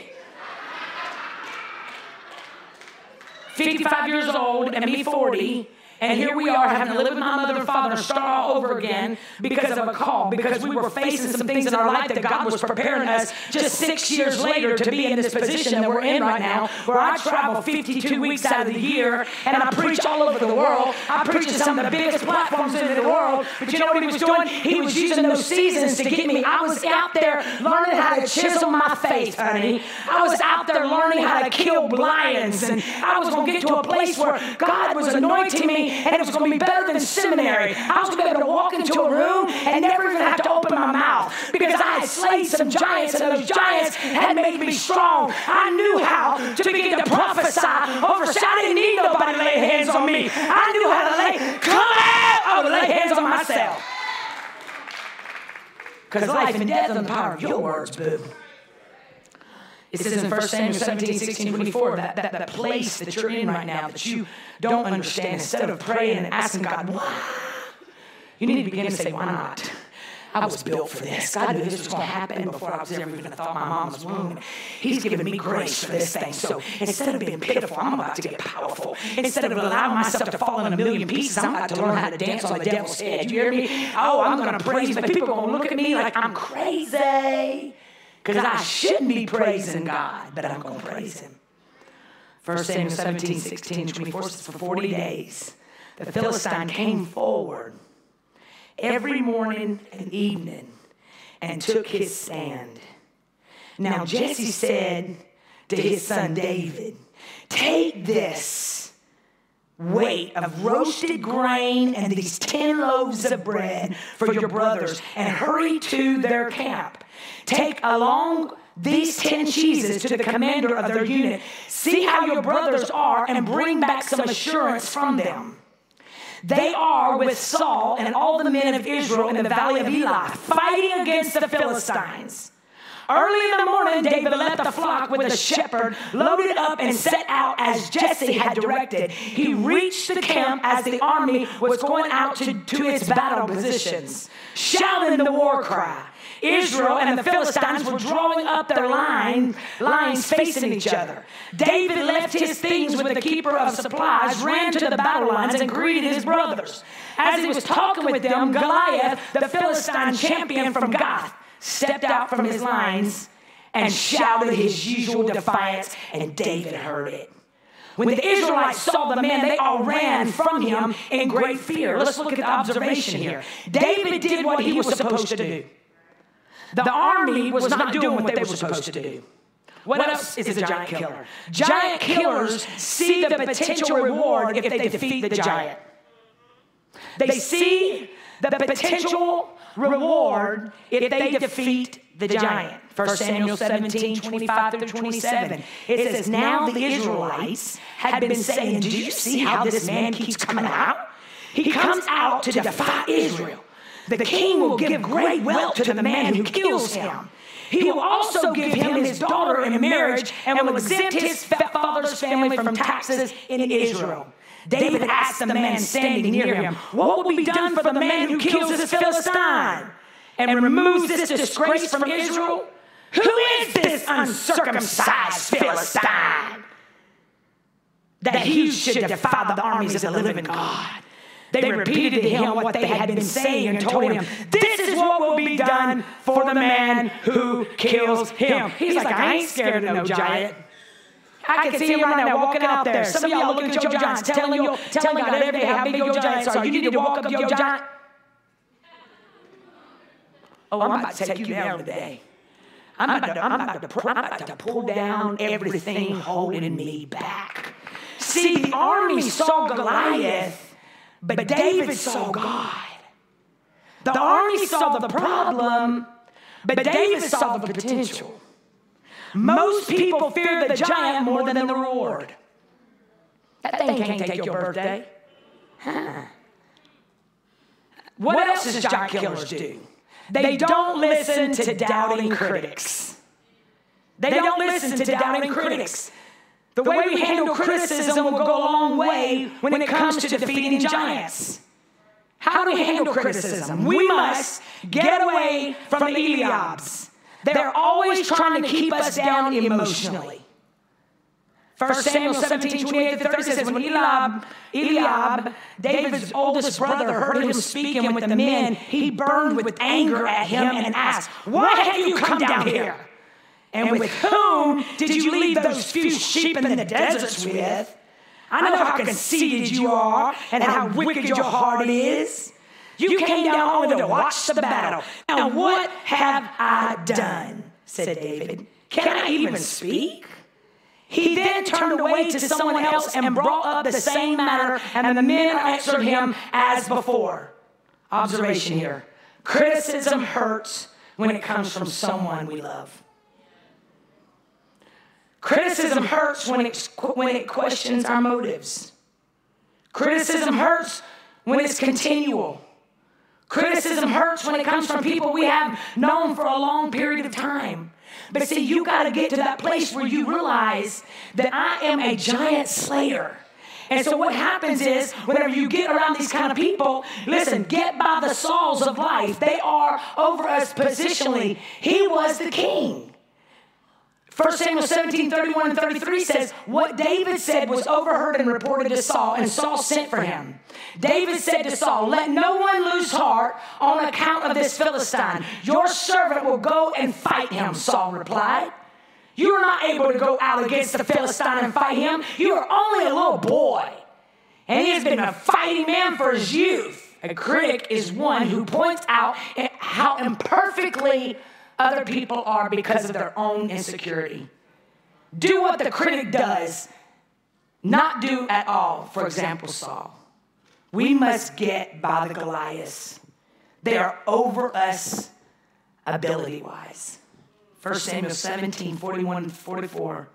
Speaker 9: 55 years old and me 40, and here we are having to live with my mother and father and start all over again because of a call, because we were facing some things in our life that God was preparing us just 6 years later to be in this position that we're in right now, where I travel 52 weeks out of the year, and I preach all over the world. I preach to some of the biggest platforms in the world, but you know what he was doing? He was using those seasons to get me. I was out there learning how to chisel my faith, honey. I was out there learning how to kill lions, and I was going to get to a place where God was anointing me, and it was going to be better than seminary. I was going to be able to walk into a room and never even have to open my mouth because I had slayed some giants, and those giants had made me strong. I knew how to begin to prophesy over. I didn't need nobody to lay hands on me. I knew how to lay hands on myself. Because life and death are in the power of your words, boo. It says in 1 Samuel 17, 16, 24, that place that you're in right now that you don't understand, instead of praying and asking God, why? You need to begin to say, why not? I was built for this. God knew this was going to happen before I was ever even thought my mom's womb. He's given me grace for this thing. So instead of being pitiful, I'm about to get powerful. Instead of allowing myself to fall in a million pieces, I'm about to learn how to dance on the devil's head. You hear me? Oh, I'm going to praise him. People are going to look at me like I'm crazy. Because I shouldn't be praising God, but I'm going to praise him. 1 Samuel 17, 16, 24 says, for 40 days, the Philistine came forward every morning and evening and took his stand. Now Jesse said to his son David, take this weight of roasted grain and these 10 loaves of bread for your brothers and hurry to their camp. Take along these 10 cheeses to the commander of their unit. See how your brothers are and bring back some assurance from them. They are with Saul and all the men of Israel in the valley of Elah, fighting against the Philistines. Early in the morning, David left the flock with the shepherd, loaded it up, and set out as Jesse had directed. He reached the camp as the army was going out to its battle positions, shouting the war cry. Israel and the Philistines were drawing up their lines facing each other. David left his things with the keeper of supplies, ran to the battle lines, and greeted his brothers. As he was talking with them, Goliath, the Philistine champion from Gath, stepped out from his lines and shouted his usual defiance, and David heard it. When the Israelites saw the man, they all ran from him in great fear. Let's look at the observation here. David did what he was supposed to do. The army was not doing what they were supposed to do. What else is a giant killer? Giant killers see the potential reward if they defeat the giant. They see the potential reward if they defeat the giant. 1 Samuel 17, 25 through 27. It says, now the Israelites had been saying, do you see how this man keeps coming out? He comes out to defy Israel. The king will give great wealth to the man who kills him. He will also give him his daughter in marriage and will exempt his father's family from taxes in Israel. David asked the man standing near him, what will be done for the man who kills this Philistine and removes this disgrace from Israel? Who is this uncircumcised Philistine that he should defy the armies of the living God? They repeated to him what they had been saying and told him, this is what will be done for the man who kills him. He's like, I ain't scared of no giant. I can see him right now walking out there. Some of y'all looking at your giants, telling God every day how big your giants are. You need to walk up to your giant. Oh, I'm about to take you down today. I'm about to pull down everything holding me back. See, the army saw Goliath, but David saw God. The army saw the problem, but David saw the potential. Most people fear the giant more than the reward. That thing can't take your birthday. What else does giant killers do? They don't listen to doubting critics. They don't listen to doubting critics. The way we handle criticism will go a long way when it comes to defeating giants. How do we handle criticism? We must get away from the Eliabs. They're always trying to keep us down emotionally. 1 Samuel 17, 28 to 30 says, when Eliab, David's oldest brother, heard him speaking with the men, he burned with anger at him and asked, why have you come down here? And with whom did you leave those few sheep in the deserts with? I know how conceited you are and how wicked your heart is. You came down only to watch the battle. Now what have I done? Said David. Can I even speak? He then turned away to someone else and brought up the same matter, and the men answered him as before. Observation here. Criticism hurts when it comes from someone we love. Criticism hurts when it questions our motives. Criticism hurts when it's continual. Criticism hurts when it comes from people we have known for a long period of time. But see, you got to get to that place where you realize that I am a giant slayer. And so what happens is, whenever you get around these kind of people, listen, get by the Sauls of life. They are over us positionally. He was the king. 1 Samuel 17, 31 and 33 says, what David said was overheard and reported to Saul, and Saul sent for him. David said to Saul, let no one lose heart on account of this Philistine. Your servant will go and fight him, Saul replied. You are not able to go out against the Philistine and fight him. You are only a little boy. And he has been a fighting man for his youth. A critic is one who points out how imperfectly other people are because of their own insecurity. Do what the critic does, not do at all. For example, Saul. We must get by the Goliaths. They are over us ability-wise. 1 Samuel 17, 41 and 44.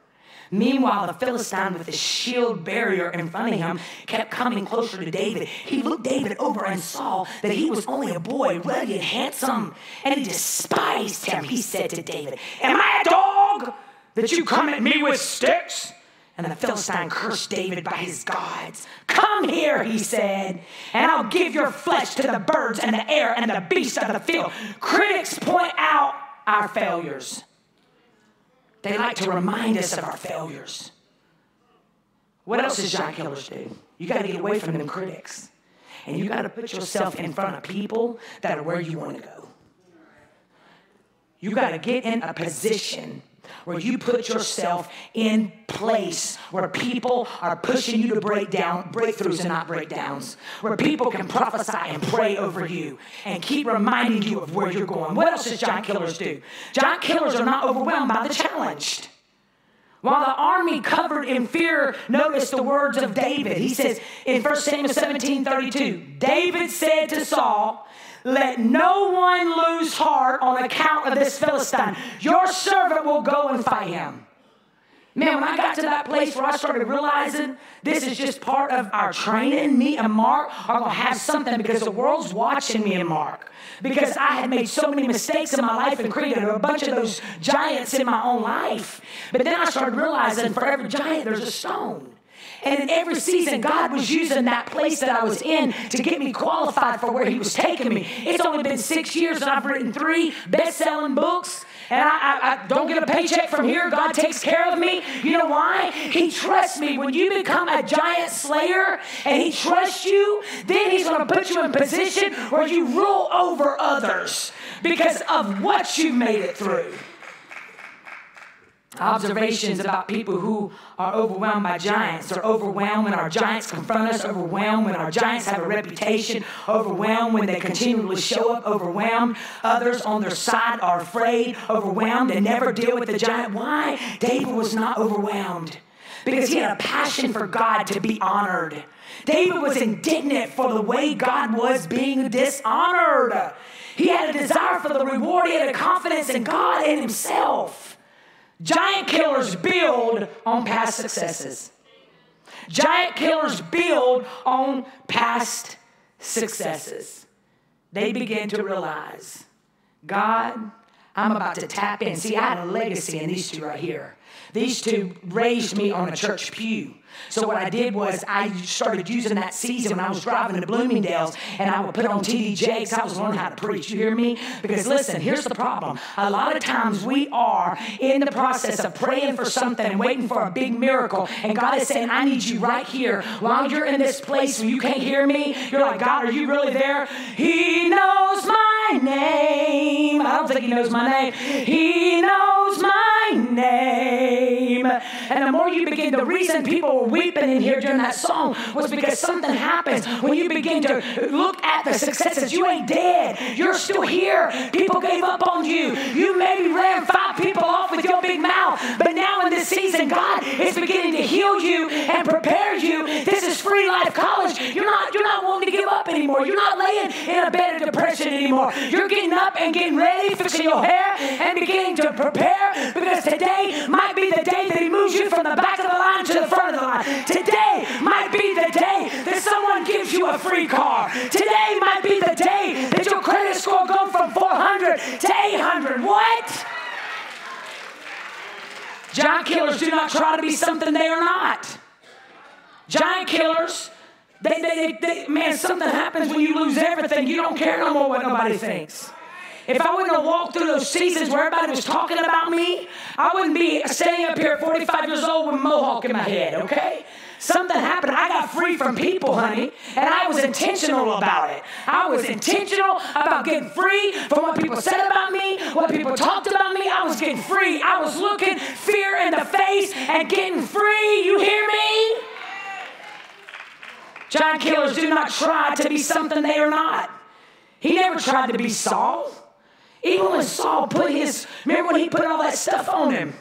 Speaker 9: Meanwhile, the Philistine with the shield barrier in front of him kept coming closer to David. He looked David over and saw that he was only a boy, ruddy and handsome, and he despised him. He said to David, am I a dog that you come at me with sticks? And the Philistine cursed David by his gods. Come here, he said, and I'll give your flesh to the birds and the air and the beasts of the field. Critics point out our failures. They like to remind us of our failures. What else does giant killers do? You got to get away from them critics. And you got to put yourself in front of people that are where you want to go. You got to get in a position where you put yourself in place where people are pushing you to break down, breakthroughs and not breakdowns, where people can prophesy and pray over you and keep reminding you of where you're going. What else does giant killers do? Giant killers are not overwhelmed by the challenged. While the army covered in fear, notice the words of David. He says in 1 Samuel 17, 32, David said to Saul, let no one lose heart on account of this Philistine. Your servant will go and fight him. Man, when I got to that place where I started realizing this is just part of our training, me and Mark are going to have something because the world's watching me and Mark. Because I had made so many mistakes in my life and created a bunch of those giants in my own life. But then I started realizing for every giant, there's a stone. And in every season, God was using that place that I was in to get me qualified for where he was taking me. It's only been 6 years and I've written 3 best-selling books. And I don't get a paycheck from here. God takes care of me. You know why? He trusts me. When you become a giant slayer and he trusts you, then he's going to put you in position where you rule over others because of what you made it through. Observations about people who are overwhelmed by giants. They're overwhelmed when our giants confront us, overwhelmed when our giants have a reputation, overwhelmed when they continually show up, overwhelmed. Others on their side are afraid, overwhelmed, and never deal with the giant. Why? David was not overwhelmed because he had a passion for God to be honored. David was indignant for the way God was being dishonored. He had a desire for the reward. He had a confidence in God and himself. Giant killers build on past successes. Giant killers build on past successes. They begin to realize, God, I'm about to tap in. See, I had a legacy in these two right here. These two raised me on a church pew. So what I did was I started using that season when I was driving to Bloomingdale's, and I would put on TDJ because I was learning how to preach. You hear me? Because listen, here's the problem. A lot of times we are in the process of praying for something and waiting for a big miracle, and God is saying, I need you right here. While you're in this place where you can't hear me, you're like, God, are you really there? He knows my name. I don't think he knows my name. He knows my name. And the more you begin, the reason people were weeping in here during that song was because something happens when you begin to look at the successes. You ain't dead. You're still here. People gave up on you. You maybe ran 5 people off with your big mouth, but now in this season, God is beginning to heal you and prepare you. This is Free Life College. You're not wanting to give up anymore. You're not laying in a bed of depression anymore. You're getting up and getting ready, fixing your hair, and beginning to prepare because today might be the day that he moves you from the back of the line to the front of the line. Today might be the day that someone gives you a free car. Today might be the day that your credit score goes from 400 to 800. What? Giant killers do not try to be something they are not. Giant killers. Man, something happens when you lose everything. You don't care no more what nobody thinks. If I wouldn't have walked through those seasons where everybody was talking about me, I wouldn't be standing up here at 45 years old with a mohawk in my head, okay? Something happened. I got free from people, honey, and I was intentional about it. I was intentional about getting free from what people said about me, what people talked about me. I was getting free. I was looking fear in the face and getting free. You hear me? Giant killers do not try to be something they are not. He never tried to be Saul. Even when Saul remember when he put all that stuff on him?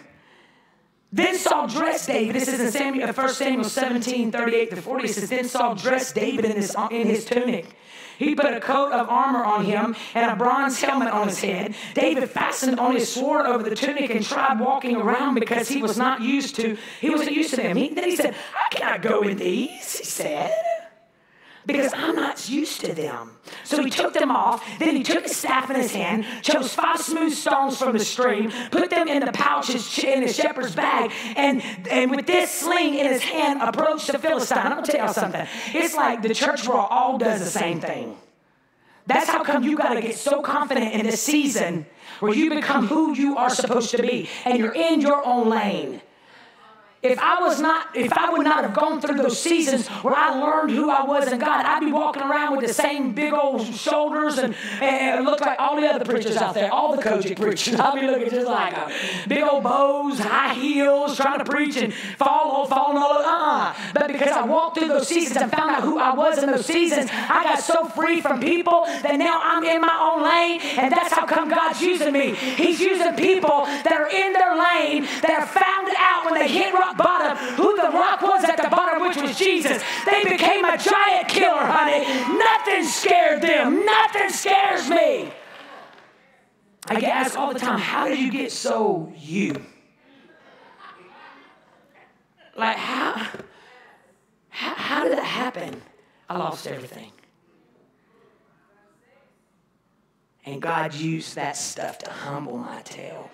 Speaker 9: Then Saul dressed David. This is in 1 Samuel 17, 38 to 40. It says, then Saul dressed David in his tunic. He put a coat of armor on him and a bronze helmet on his head. David fastened on his sword over the tunic and tried walking around because he wasn't used to them. Then he said, I cannot go in these, he said, because I'm not used to them. So he took them off. Then he took his staff in his hand, chose 5 smooth stones from the stream, put them in the pouches in his shepherd's bag, and with this sling in his hand, approached the Philistine. I'm going to tell you something. It's like the church world all does the same thing. That's how come you got to get so confident in this season where you become who you are supposed to be, and you're in your own lane. If I would not have gone through those seasons where I learned who I was in God, I'd be walking around with the same big old shoulders and look like all the other preachers out there, all the Kojic preachers. I'd be looking just like big old bows, high heels, trying to preach and falling all over. But because I walked through those seasons and found out who I was in those seasons, I got so free from people that now I'm in my own lane, and that's how come God's using me. He's using people that are in their lane, that have found out when they hit rock bottom who the rock was at the bottom, which was Jesus. They became a giant killer, honey. Nothing scared them. Nothing scares me. I get asked all the time, how did you get so you? Like, how did that happen? I lost everything. And God used that stuff to humble my tail.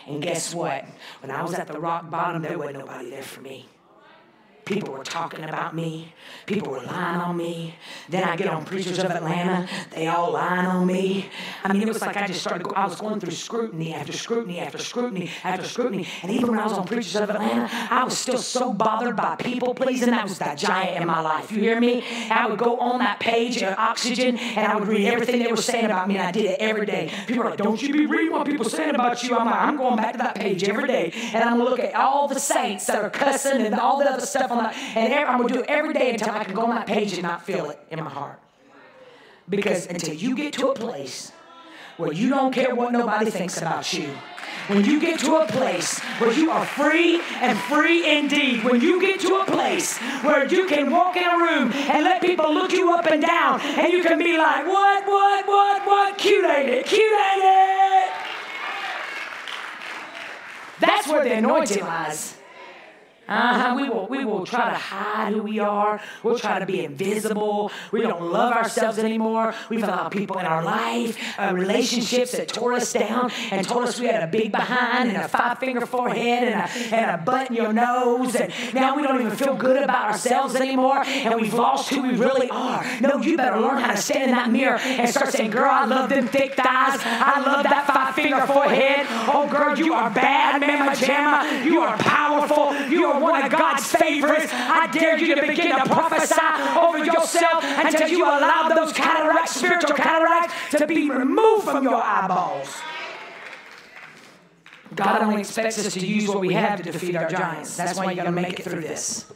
Speaker 9: And guess what? When I was at the rock bottom, there wasn't nobody there for me. People were talking about me. People were lying on me. Then I get on Preachers of Atlanta. They all lying on me. I mean, it was like I was going through scrutiny after scrutiny after scrutiny after scrutiny. And even when I was on Preachers of Atlanta, I was still so bothered by people pleasing. That was that giant in my life. You hear me? I would go on that page of Oxygen, and I would read everything they were saying about me, and I did it every day. People were like, don't you be reading what people are saying about you. I'm like, I'm going back to that page every day, and I'm going to look at all the saints that are cussing and all the other stuff. And I'm going to do it every day until I can go on that page and not feel it in my heart. Because until you get to a place where you don't care what nobody thinks about you, when you get to a place where you are free and free indeed, when you get to a place where you can walk in a room and let people look you up and down, and you can be like, what, cute ain't it, cute ain't it? That's where the anointing lies. We will try to hide who we are. We'll try to be invisible. We don't love ourselves anymore. We've allowed people in our life, relationships that tore us down and told us we had a big behind and a 5-finger forehead and a butt in your nose. And now we don't even feel good about ourselves anymore, and we've lost who we really are. No, you better learn how to stand in that mirror and start saying, girl, I love them thick thighs. I love that 5-finger forehead. Oh, girl, you are bad, mama jamma. You are powerful. You are one of God's favorites. I dare you to begin to prophesy over yourself until you allow those cataracts, spiritual cataracts, to be removed from your eyeballs. God only expects us to use what we have to defeat our giants. That's why you got to make it through this.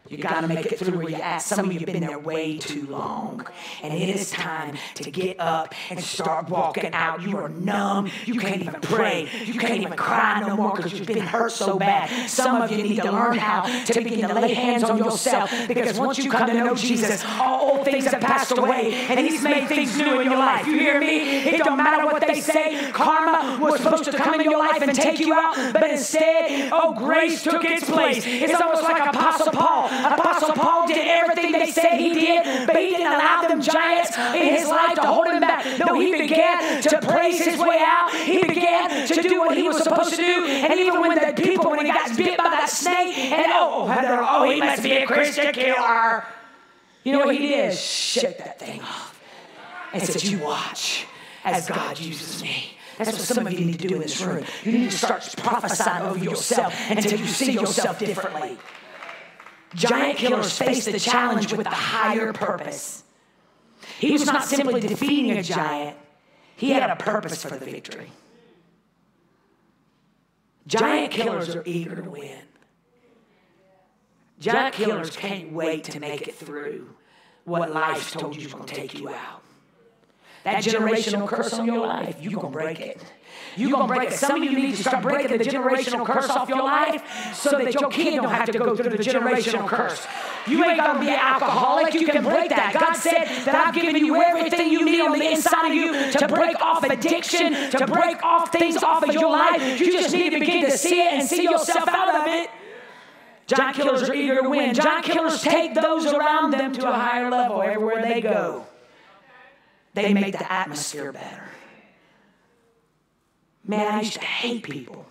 Speaker 9: You got to make it through where you're at. Some of you have been there way too long. And it is time to get up and start walking out. You are numb. You can't even pray. You can't even cry no more because you've been hurt so bad. Some of you need to learn how to begin to lay hands on yourself, because once you come to know Jesus, all old things have passed away and He's made things new in your life. You hear me? It don't matter what they say. Karma was supposed to come in your life and take you out, but instead, grace took its place. It's almost like Apostle Paul. Apostle Paul did everything they said he did, but he didn't allow them giants in his life to hold him back. No, he began to praise his way out. He began to do what he was supposed to do. And even when the people, when he got bit by that snake, and he must be a Christian killer. You know what he did? Shake that thing off and said, you watch as God uses me. That's what some of you need to do in this room. You need to start prophesying over yourself until you see yourself differently. Giant killers face the challenge with a higher purpose. He was not simply defeating a giant. He had a purpose for the victory. Giant killers are eager to win. Giant killers can't wait to make it through what life's told you is going to take you out. That generational curse on your life, you're going to break it. You're going to break it. Some of you need to start breaking the generational curse off your life so that your kid don't have to go through the generational curse. You ain't going to be an alcoholic. You can break that. God said that I've given you everything you need on the inside of you to break off addiction, to break off things off of your life. You just need to begin to see it and see yourself out of it. Giant killers are eager to win. Giant killers take those around them to a higher level everywhere they go. They make the atmosphere better. Man, I used to hate people.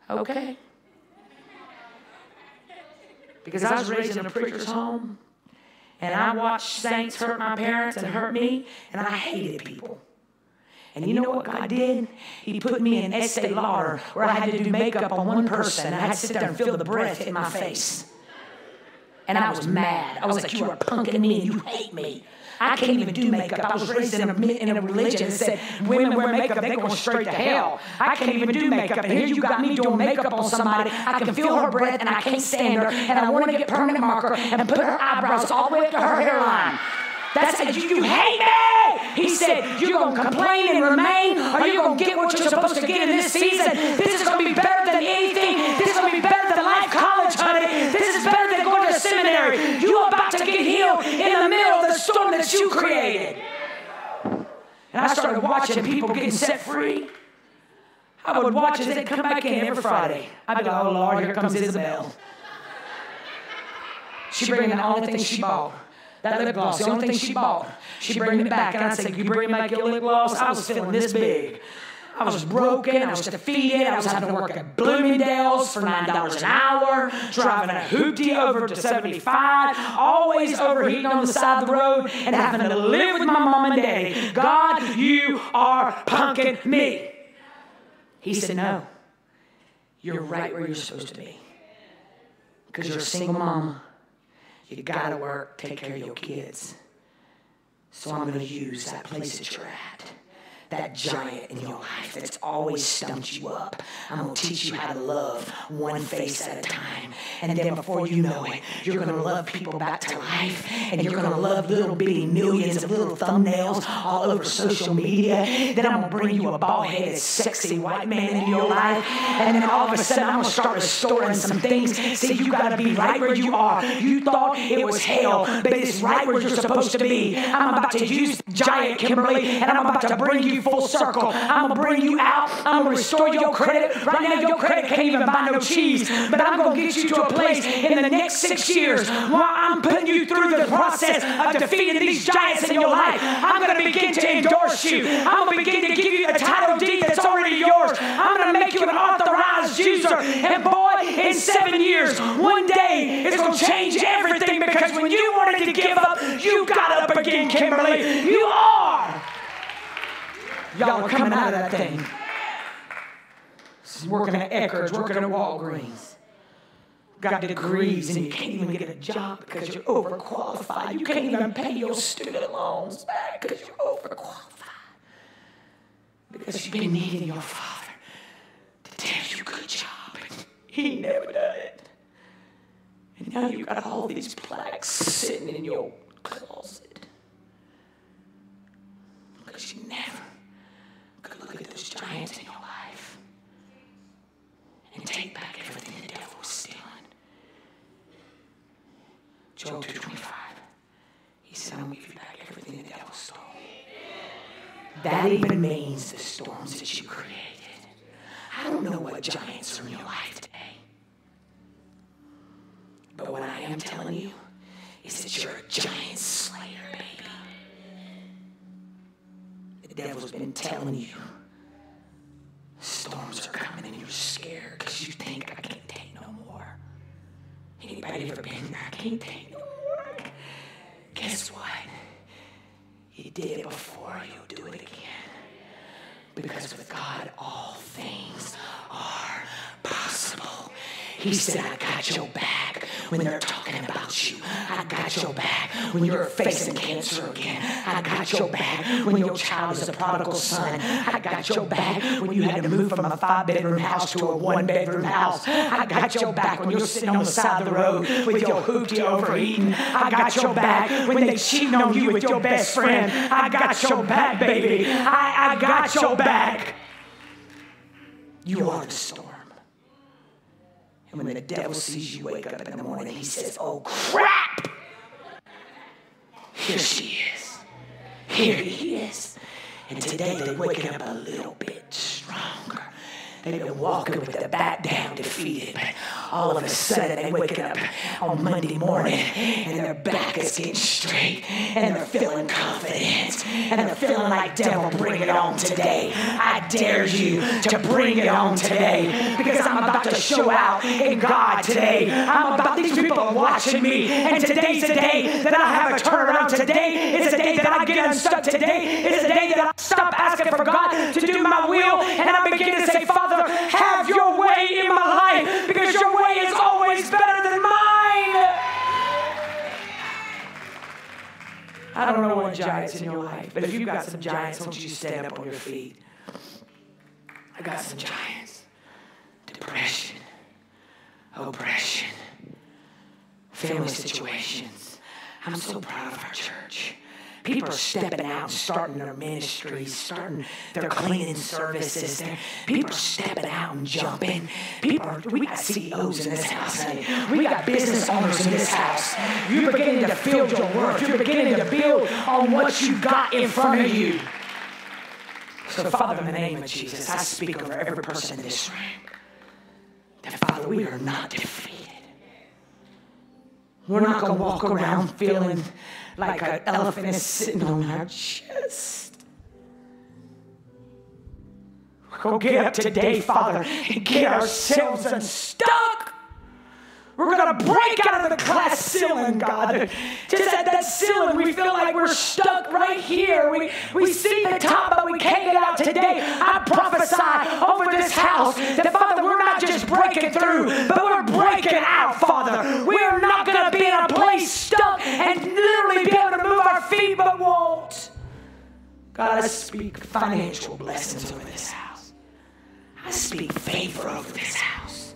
Speaker 9: Okay? Because I was raised in a preacher's home, and I watched saints hurt my parents and hurt me, and I hated people. And you know what God did? He put me in Estee Lauder where I had to do makeup on one person, and I had to sit there and feel the breath hit my face. And I was mad. I was like, you are punking me and you hate me. I can't even do makeup. I was raised in a religion that said women wear makeup, they're going straight to hell. I can't even do makeup. And here you got me doing makeup on somebody. I can feel her breath and I can't stand her. And I want to get permanent marker and put her eyebrows all the way up to her hairline. That's it. You hate me. He said, you're going to complain and remain, or you're going to get what you're supposed to get in this season. This is going to be better than anything. This is going to be better than Life College, honey. This is better than going to seminary. You're about to get healed in the middle of the storm that you created. And I started watching people getting set free. I would watch as they come back in every Friday. I'd be like, oh, Lord, here comes Isabel. She bring in all the things she bought. That lip gloss, the only thing she bought. She'd bring it back, and I'd say, you bring back your lip gloss? I was feeling this big. I was broken. I was defeated. I was having to work at Bloomingdale's for $9 an hour, driving a hoopty over to 75, always overheating on the side of the road, and having to live with my mom and daddy. God, you are punking me. He said, no, you're right where you're supposed to be. Because you're a single mama. You gotta work, take care of your kids. So I'm gonna use that place that you're at. That giant in your life that's always stumped you up. I'm going to teach you how to love one face at a time. And then before you know it, you're going to love people back to life. And you're going to love little bitty millions of little thumbnails all over social media. Then I'm going to bring you a bald-headed, sexy white man into your life. And then all of a sudden, I'm going to start restoring some things. See, you got to be right where you are. You thought it was hell, but it's right where you're supposed to be. I'm about to use giant Kimberly, and I'm about to bring you full circle. I'm going to bring you out. I'm going to restore your credit. Right now, your credit can't even buy no cheese. But I'm going to get you to a place in the next 6 years while I'm putting you through the process of defeating these giants in your life. I'm going to begin to endorse you. I'm going to begin to give you a title deed that's already yours. I'm going to make you an authorized user. And boy, in 7 years, one day, it's going to change everything, because when you wanted to give up, you got up again, Kimberly. You are. Y'all are coming out of that thing. Working at Eckerd's, working at Walgreens. Got degrees and you can't even get a job because you're overqualified. You can't even pay your student loans back because you're overqualified. Because you've been needing your father to tell you good job. And he never done it. And now you got all these plaques sitting in your closet. Because you never look at those giants in your life and take back everything the devil was stealing. Job 2:25. He said, I'm going to give you back everything the devil stole. That even means the storms that you created. I don't know what giants are in your life today. But what I am telling you is that you're a giant slayer, baby. The devil's been telling you storms are coming and you're scared because you think, I can't take no more. Anybody ever been there? I can't take no more. Guess what? You did it before, you'll do it again. Because with God, all things are possible. He said, I got your back when they're talking about you. I got your back when you're facing cancer again. I got your back when your child is a prodigal son. I got your back when you had to move from a 5-bedroom house to a 1-bedroom house. I got your back when you're sitting on the side of the road with your hoopty overeating. I got your back when they cheating on you with your best friend. I got your back, baby. I got your back. You are the storm. And when the devil sees you wake up in the morning, he says, oh, crap! Here she is. Here he is. And today they're waking up a little bit stronger. They've been walking with their back down, defeated, but all of a sudden they're waking up on Monday morning and their back is getting straight and they're feeling confident and they're feeling like, devil, bring it on today. I dare you to bring it on today because I'm about to show out in God today. These people are watching me, and today's the day that I have a turnaround. Today is the day that I get unstuck. Today is the day that I stop asking for God to do my will and I begin to say, Father, have your way in my life because your way is always better than mine. I don't know what giants in your life, but if you've got some giants, don't you stand up on your feet. I got some giants. Depression, oppression, family situations. I'm so proud of our church. People are stepping out and starting their ministries, starting their cleaning services. People are stepping out and jumping. We got CEOs in this house, honey. We got business owners in this house. You're beginning to build your worth. You're beginning to build on what you got in front of you. So, Father, in the name of Jesus, I speak over every person in this room that, Father, we are not defeated. We're not going to walk around feeling like an elephant is sitting on our chest. We're going to get up today, Father, and get ourselves unstuck. We're going to break out of the glass ceiling, God. Just at that ceiling, we feel like we're stuck right here. We see the top, but we can't get out today. I prophesy over this house that, Father, we're not just breaking through, but we're breaking out, Father. We're not going to be in a place stuck and literally be able to move our feet, but won't. God, I speak financial blessings over this house. I speak favor over this house.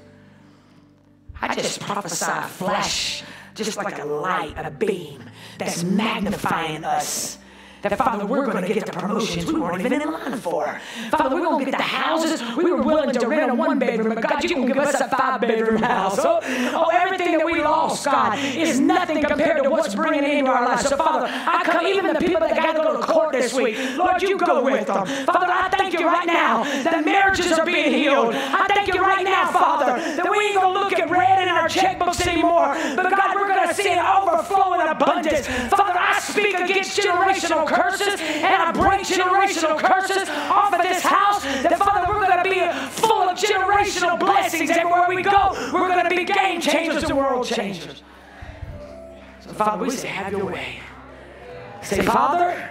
Speaker 9: I just prophesy a flash, just like a light, a beam that's magnifying us. That, Father, we're going to get the promotions we weren't even in line for. Father, we're going to get the houses we were willing to rent a 1-bedroom, but God, you're going to give us a 5-bedroom house. Oh, everything that we lost, God, is nothing compared to what's bringing into our lives. So, Father, I come, even the people that got to go to court this week, Lord, you go with them. Father, I thank you right now that marriages are being healed. I thank you right now, Father, that we ain't going to look at red in our checkbooks anymore, but God, we're going to see an overflow in abundance. Father, I speak against generational curses, and I break generational curses off of this house, that, Father, we're going to be full of generational blessings everywhere we go. We're going to be game changers and world changers. So, Father, we say, have your way. Say, Father,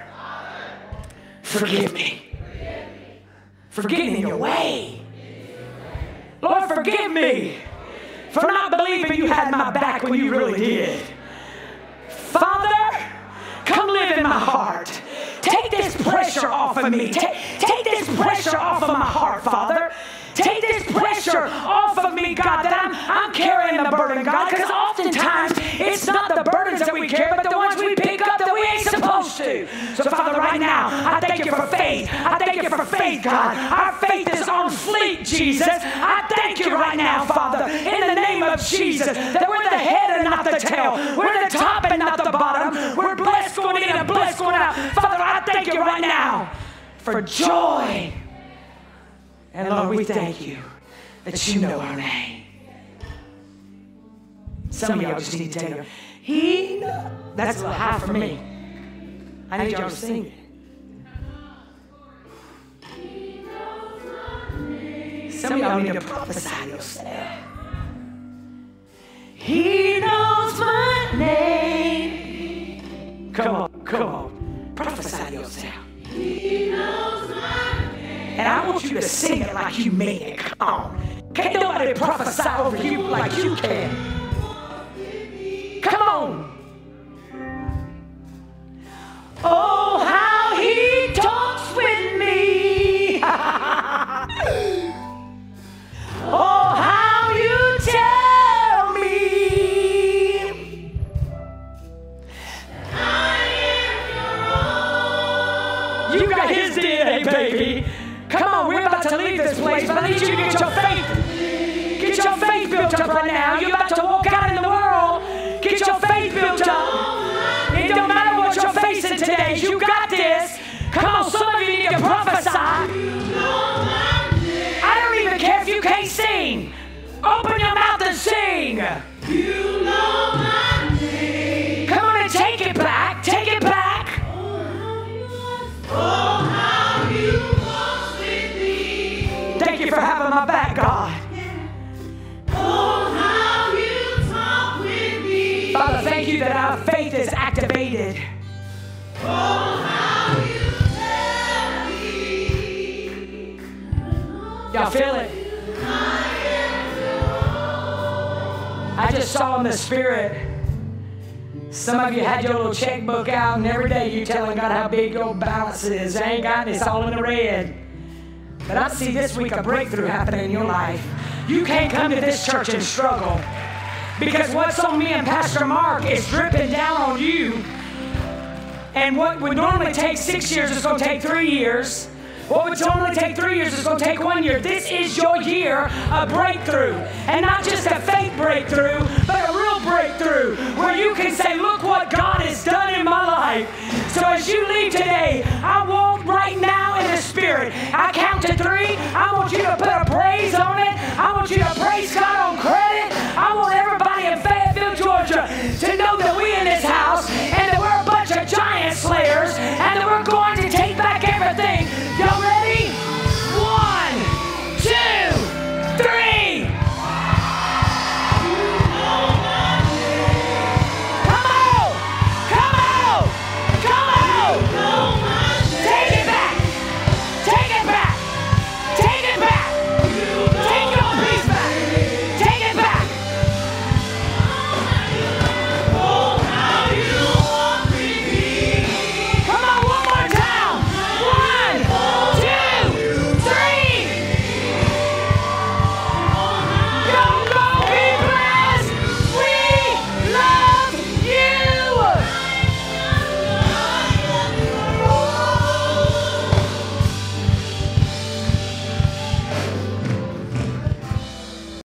Speaker 9: forgive me for getting in your way. Lord, forgive me for not believing you had my back when you really did. Father, come live in my heart. Take this pressure off of me. Take this pressure off of my heart, Father. Take this pressure off of me, God, that I'm carrying the burden, God, because oftentimes it's not the burdens that we carry, but the ones we pick up that we ain't supposed to. So, Father, right now, I thank you for faith. I thank you for faith, God. Our faith is on fleek, Jesus. I thank you right now, Father, in the name of Jesus, that we're the head and not the tail. We're the top and not the bottom. We're blessed going in and blessed going out. Father, I thank you right now for joy. And Lord, we thank you that you know our name. Some of y'all just need to tell That's a little high for me. I need y'all to sing it. Some of y'all need to prophesy yourself. He knows my name. Come on. Prophesy yourself. He knows my name. And I want you to sing it like you mean it. Come on. Can't nobody prophesy over you like you can. Come on. Oh, how he talks with me. Oh, how you tell me I am your own. You got his DNA, baby. Come on, we're about to leave this place, but I need you to get your faith. Get your faith built up right now. You're about to walk out in the world. Get your faith built up. It don't matter what you're facing today. You got this. Come on, some of you need to prophesy. I don't even care if you can't sing. Open your mouth and sing. You know my name. Come on and take it back. Take it back. Oh, how you walk with me. Thank you for having my back, God. Oh, how you talk with me. Father, thank you that our faith is activated. Oh, how you tell me. Y'all feel it? I just saw in the spirit. Some of you had your little checkbook out, and every day you're telling God how big your balance is. I ain't got it, it's all in the red. But I see this week a breakthrough happening in your life. You can't come to this church and struggle, because what's on me and Pastor Mark is dripping down on you. And what would normally take 6 years is going to take 3 years. What would normally take 3 years is going to take 1 year. This is your year of breakthrough. And not just a fake breakthrough, but a real breakthrough where you can say, look what God has done in my life. So as you leave today, I want right now in the spirit. I count to 3. I want you to put a praise on it. I want you to praise God.